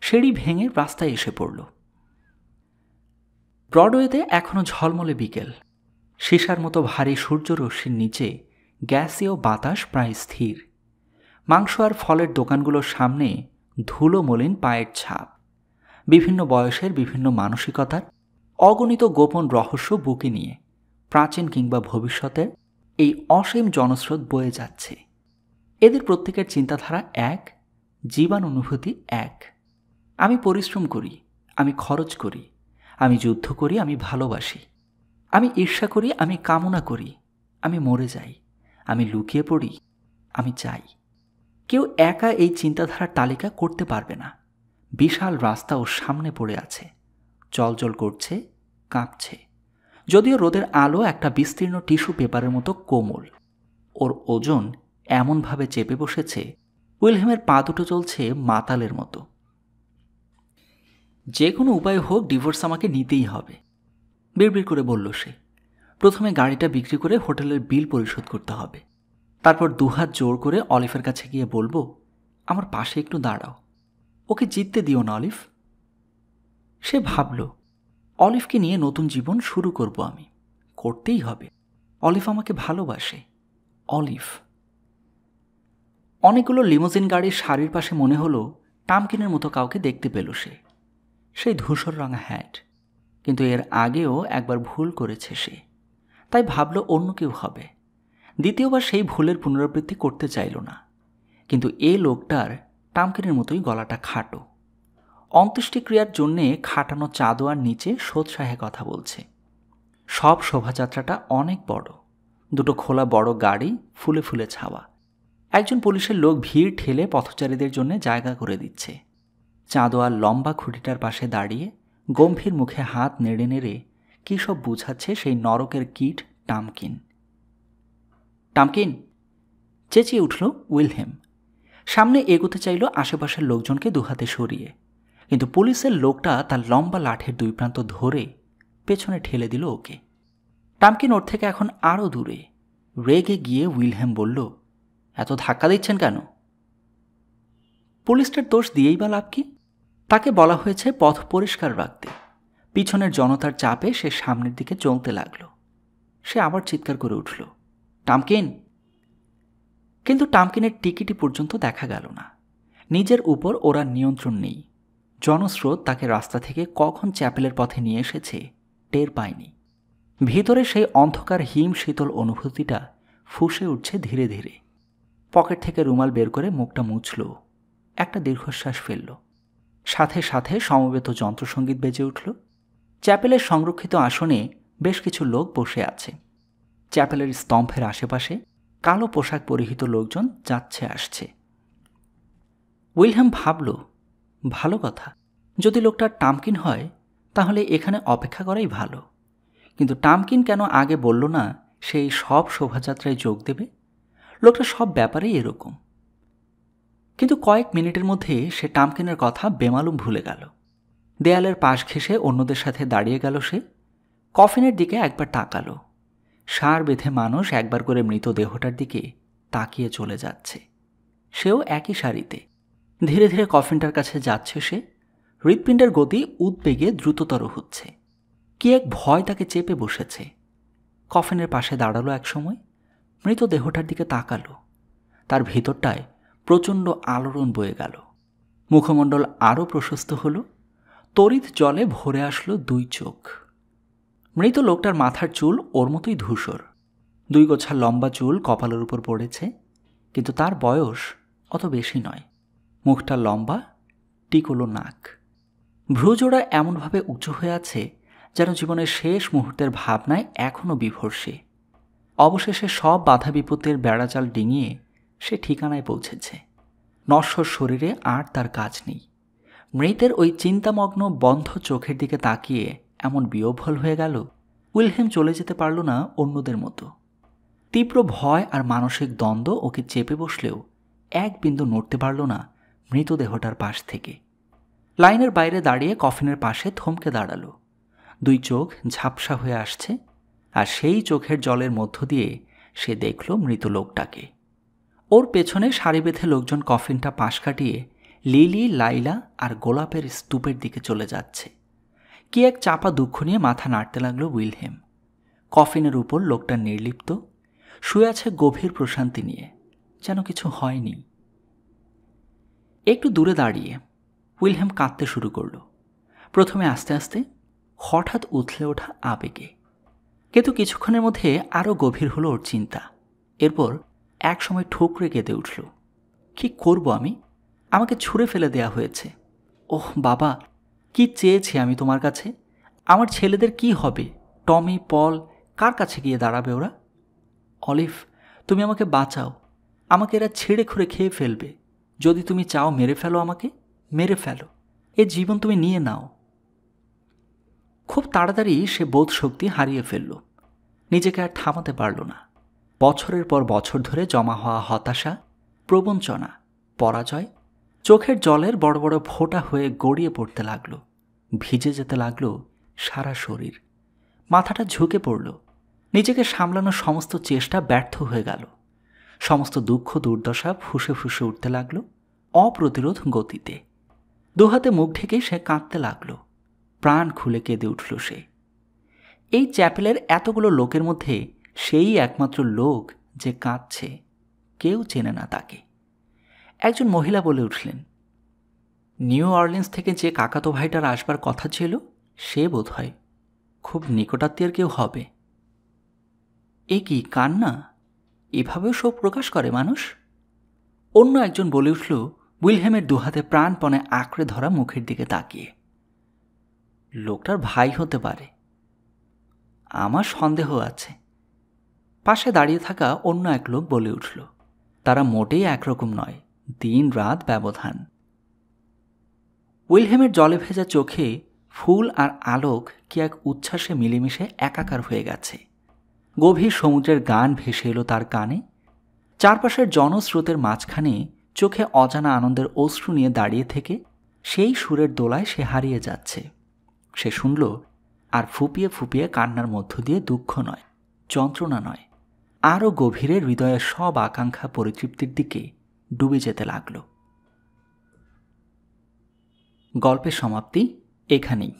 সিঁড়ি ভেঙে রাস্তায় এসে পড়ল। ব্রডওয়েতে এখনো ঝলমলে বিকেল। সীসার মতো ভারী সূর্যরশ্মির নিচে গ্যাসীয় বাতাস প্রায় স্থির। মাংস আর ফলের দোকানগুলোর সামনে ধুলো মলিন পায়ের ছাপ। বিভিন্ন বয়সের বিভিন্ন মানসিকতার অগণিত গোপন রহস্য বুকে নিয়ে প্রাচীন কিংবা ভবিষ্যতের এই অসীম জনস্রোত বয়ে যাচ্ছে। এদের প্রত্যেকের চিন্তাধারা এক, জীবনানুভূতি এক। আমি পরিশ্রম করি, আমি খরচ করি, আমি যুদ্ধ করি, আমি ভালোবাসি, আমি ঈর্ষা করি, আমি কামনা করি, আমি মরে যাই, আমি লুকিয়ে পড়ি, আমি চাই। কেউ একা এই চিন্তাধারার তালিকা করতে পারবে না। বিশাল রাস্তা ওর সামনে পড়ে আছে, জলজল করছে, কাঁপছে। যদিও রোদের আলো একটা বিস্তীর্ণ টিস্যু পেপারের মতো কোমল। ওর ওজন এমনভাবে চেপে বসেছে, উইলহেমের পা দুটো চলছে মাতালের মতো। যে কোনো উপায় হোক ডিভোর্স আমাকে নিতেই হবে, বিড়বিড় করে বলল সে। প্রথমে গাড়িটা বিক্রি করে হোটেলের বিল পরিশোধ করতে হবে। তারপর দুহাত জোর করে অলিফের কাছে গিয়ে বলবো, আমার পাশে একটু দাঁড়াও, ওকে জিততে দিও না অলিভ। সে ভাবল, অলিভকে নিয়ে নতুন জীবন শুরু করব আমি, করতেই হবে। অলিভ আমাকে ভালোবাসে, অলিভ। অনেকগুলো লিমোজিন গাড়ির সারির পাশে মনে হলো টামকিনের মতো কাউকে দেখতে পেল সে। সেই ধূসর রঙা হ্যাট। কিন্তু এর আগেও একবার ভুল করেছে সে, তাই ভাবল অন্য কেউ হবে। দ্বিতীয়বার সেই ভুলের পুনরাবৃত্তি করতে চাইল না। কিন্তু এ লোকটার টামকিনের মতোই গলাটা খাটো। অন্ত্যেষ্টিক্রিয়ার জন্যে খাটানো চাদোয়ার নিচে সোৎসাহে কথা বলছে। সব শোভাযাত্রাটা অনেক বড়, দুটো খোলা বড় গাড়ি, ফুলে ফুলে ছাওয়া। একজন পুলিশের লোক ভিড় ঠেলে পথচারীদের জন্য জায়গা করে দিচ্ছে। চাঁদোয়ার লম্বা খুঁটিটার পাশে দাঁড়িয়ে গম্ভীর মুখে হাত নেড়ে নেড়ে কী সব বুঝাচ্ছে সেই নরকের কীট টামকিন। টামকিন, চেঁচিয়ে উঠল উইলহেম। সামনে এগোতে চাইল আশেপাশের লোকজনকে দুহাতে সরিয়ে, কিন্তু পুলিশের লোকটা তার লম্বা লাঠির দুই প্রান্ত ধরে পেছনে ঠেলে দিল ওকে। টামকিন ওর থেকে এখন আরও দূরে। রেগে গিয়ে উইলহেম বলল, এত ধাক্কা দিচ্ছেন কেন? পুলিশটার দোষ দিয়েই বা লাভ কি? তাকে বলা হয়েছে পথ পরিষ্কার রাখতে। পিছনের জনতার চাপে সে সামনের দিকে চলতে লাগল। সে আবার চিৎকার করে উঠল, টামকিন। কিন্তু টামকিনের টিকিটি পর্যন্ত দেখা গেল না। নিজের উপর ওরা নিয়ন্ত্রণ নেই। জনস্রোত তাকে রাস্তা থেকে কখন চ্যাপেলের পথে নিয়ে এসেছে টের পায়নি। ভিতরে সেই অন্ধকার হিম শীতল অনুভূতিটা ফুঁসে উঠছে ধীরে ধীরে। পকেট থেকে রুমাল বের করে মুখটা মুছল, একটা দীর্ঘশ্বাস ফেলল। সাথে সাথে সমবেত যন্ত্রসঙ্গীত বেজে উঠল। চ্যাপেলের সংরক্ষিত আসনে বেশ কিছু লোক বসে আছে। চ্যাপেলের স্তম্ভের আশেপাশে কালো পোশাক পরিহিত লোকজন যাচ্ছে আসছে। উইলহেম ভাবল, ভালো কথা, যদি লোকটা টামকিন হয় তাহলে এখানে অপেক্ষা করাই ভালো। কিন্তু টামকিন কেন আগে বলল না সেই সব শোভাযাত্রায় যোগ দেবে? লোকটা সব ব্যাপারেই এরকম। কিন্তু কয়েক মিনিটের মধ্যে সে টামকিনের কথা বেমালুম ভুলে গেল। দেয়ালের পাশ ঘেঁষে অন্যদের সাথে দাঁড়িয়ে গেল সে। কফিনের দিকে একবার তাকালো। সার বেঁধে মানুষ একবার করে মৃতদেহটার দিকে তাকিয়ে চলে যাচ্ছে। সেও একই সারিতে। ধীরে ধীরে কফিনটার কাছে যাচ্ছে সে। হৃৎপিণ্ডের গতি উদ্বেগে দ্রুততর হচ্ছে। কি এক ভয় তাকে চেপে বসেছে। কফিনের পাশে দাঁড়ালো এক সময়, মৃতদেহটার দিকে তাকালো। তার ভিতরটায় প্রচণ্ড আলোড়ন বয়ে গেল। মুখমণ্ডল আরও প্রশস্ত হল। তড়িৎ জলে ভরে আসলো দুই চোখ। মৃত লোকটার মাথার চুল ওর মতোই ধূসর। দুই গোছা লম্বা চুল কপালের উপর পড়েছে, কিন্তু তার বয়স অত বেশি নয়। মুখটা লম্বা, টিকলো নাক। ভ্রুজোড়া এমনভাবে উঁচু হয়ে আছে যেন জীবনের শেষ মুহূর্তের ভাবনায় এখনও বিভোর সে। অবশেষে সব বাধা বিপত্তির বেড়াজাল ডিঙিয়ে সে ঠিকানায় পৌঁছেছে। নশ্বর শরীরে আর তার কাজ নেই। মৃতের ওই চিন্তামগ্ন বন্ধ চোখের দিকে তাকিয়ে এমন বিহ্বল হয়ে গেল, উইলহেম চলে যেতে পারল না অন্যদের মতো। তীব্র ভয় আর মানসিক দ্বন্দ্ব ওকে চেপে বসলেও এক বিন্দু নড়তে পারল না মৃতদেহটার পাশ থেকে। লাইনের বাইরে দাঁড়িয়ে কফিনের পাশে থমকে দাঁড়ালো। দুই চোখ ঝাপসা হয়ে আসছে, আর সেই চোখের জলের মধ্য দিয়ে সে দেখল মৃত লোকটাকে। ওর পেছনে সারি বেঁধে লোকজন কফিনটা পাশ কাটিয়ে লিলি, লাইলা আর গোলাপের স্তূপের দিকে চলে যাচ্ছে। কি এক চাপা দুঃখ নিয়ে মাথা নাড়তে লাগলো উইলহেম। কফিনের উপর লোকটা নির্লিপ্ত, শুয়ে আছে গভীর প্রশান্তি নিয়ে, যেন কিছু হয়নি। একটু দূরে দাঁড়িয়ে উইলহেম কাঁদতে শুরু করল। প্রথমে আস্তে আস্তে, হঠাৎ উথলে ওঠা আবেগে। কিন্তু কিছুক্ষণের মধ্যে আরও গভীর হলো ওর চিন্তা। এরপর এক সময় ঠোকরে কেঁদে উঠল। কি করব আমি? আমাকে ছুঁড়ে ফেলে দেয়া হয়েছে। ওহ বাবা, কি চেয়েছি আমি তোমার কাছে? আমার ছেলেদের কি হবে? টমি, পল, কার কাছে গিয়ে দাঁড়াবে ওরা? অলিভ, তুমি আমাকে বাঁচাও। আমাকে এরা ছেড়ে খুঁড়ে খেয়ে ফেলবে। যদি তুমি চাও মেরে ফেলো, আমাকে মেরে ফেলো। এ জীবন তুমি নিয়ে নাও। খুব তাড়াতাড়ি সে বোধ শক্তি হারিয়ে ফেলল। নিজেকে আর থামাতে পারল না। বছরের পর বছর ধরে জমা হওয়া হতাশা, প্রবঞ্চনা, পরাজয় চোখের জলের বড় বড় ফোঁটা হয়ে গড়িয়ে পড়তে লাগলো। ভিজে যেতে লাগলো সারা শরীর। মাথাটা ঝুঁকে পড়ল। নিজেকে সামলানোর সমস্ত চেষ্টা ব্যর্থ হয়ে গেল। সমস্ত দুঃখ দুর্দশা ফুঁসে ফুঁসে উঠতে লাগলো অপ্রতিরোধ গতিতে। দুহাতে মুখ ঢেকে সে কাঁদতে লাগলো। প্রাণ খুলে কেঁদে উঠল সে। এই চ্যাপেলের এতগুলো লোকের মধ্যে সেই একমাত্র লোক যে কাঁদছে। কেউ চেনে না তাকে। একজন মহিলা বলে উঠলেন, নিউ অরলিন্স থেকে যে কাকাতো ভাইটার আসবার কথা ছিল সে বোধ হয়। খুব নিকটাত্মীয়ের কেউ হবে। এ কি কান্না? এভাবেও শোক প্রকাশ করে মানুষ? অন্য একজন বলে উঠল, উইলহেমের দুহাতে প্রাণপণে আঁকড়ে ধরা মুখের দিকে তাকিয়ে, লোকটার ভাই হতে পারে। আমার সন্দেহ আছে। পাশে দাঁড়িয়ে থাকা অন্য এক লোক বলে উঠল, তারা মোটেই একরকম নয়, দিন রাত ব্যবধান। উইলহেমের জলে ভেজা চোখে ফুল আর আলোক কি এক উচ্ছ্বাসে মিলেমিশে একাকার হয়ে গেছে। গভীর সমুদ্রের গান ভেসে এলো তার কানে। চারপাশের জনস্রোতের মাঝখানে চোখে অজানা আনন্দের অশ্রু নিয়ে দাঁড়িয়ে থেকে সেই সুরের দোলায় সে হারিয়ে যাচ্ছে। সে শুনল, আর ফুপিয়ে ফুপিয়ে কান্নার মধ্য দিয়ে দুঃখ নয়, যন্ত্রণা নয়, আরও গভীরে হৃদয়ের সব আকাঙ্ক্ষা পরিতৃপ্তির দিকে ডুবে যেতে লাগল। গল্পের সমাপ্তি এখানেই।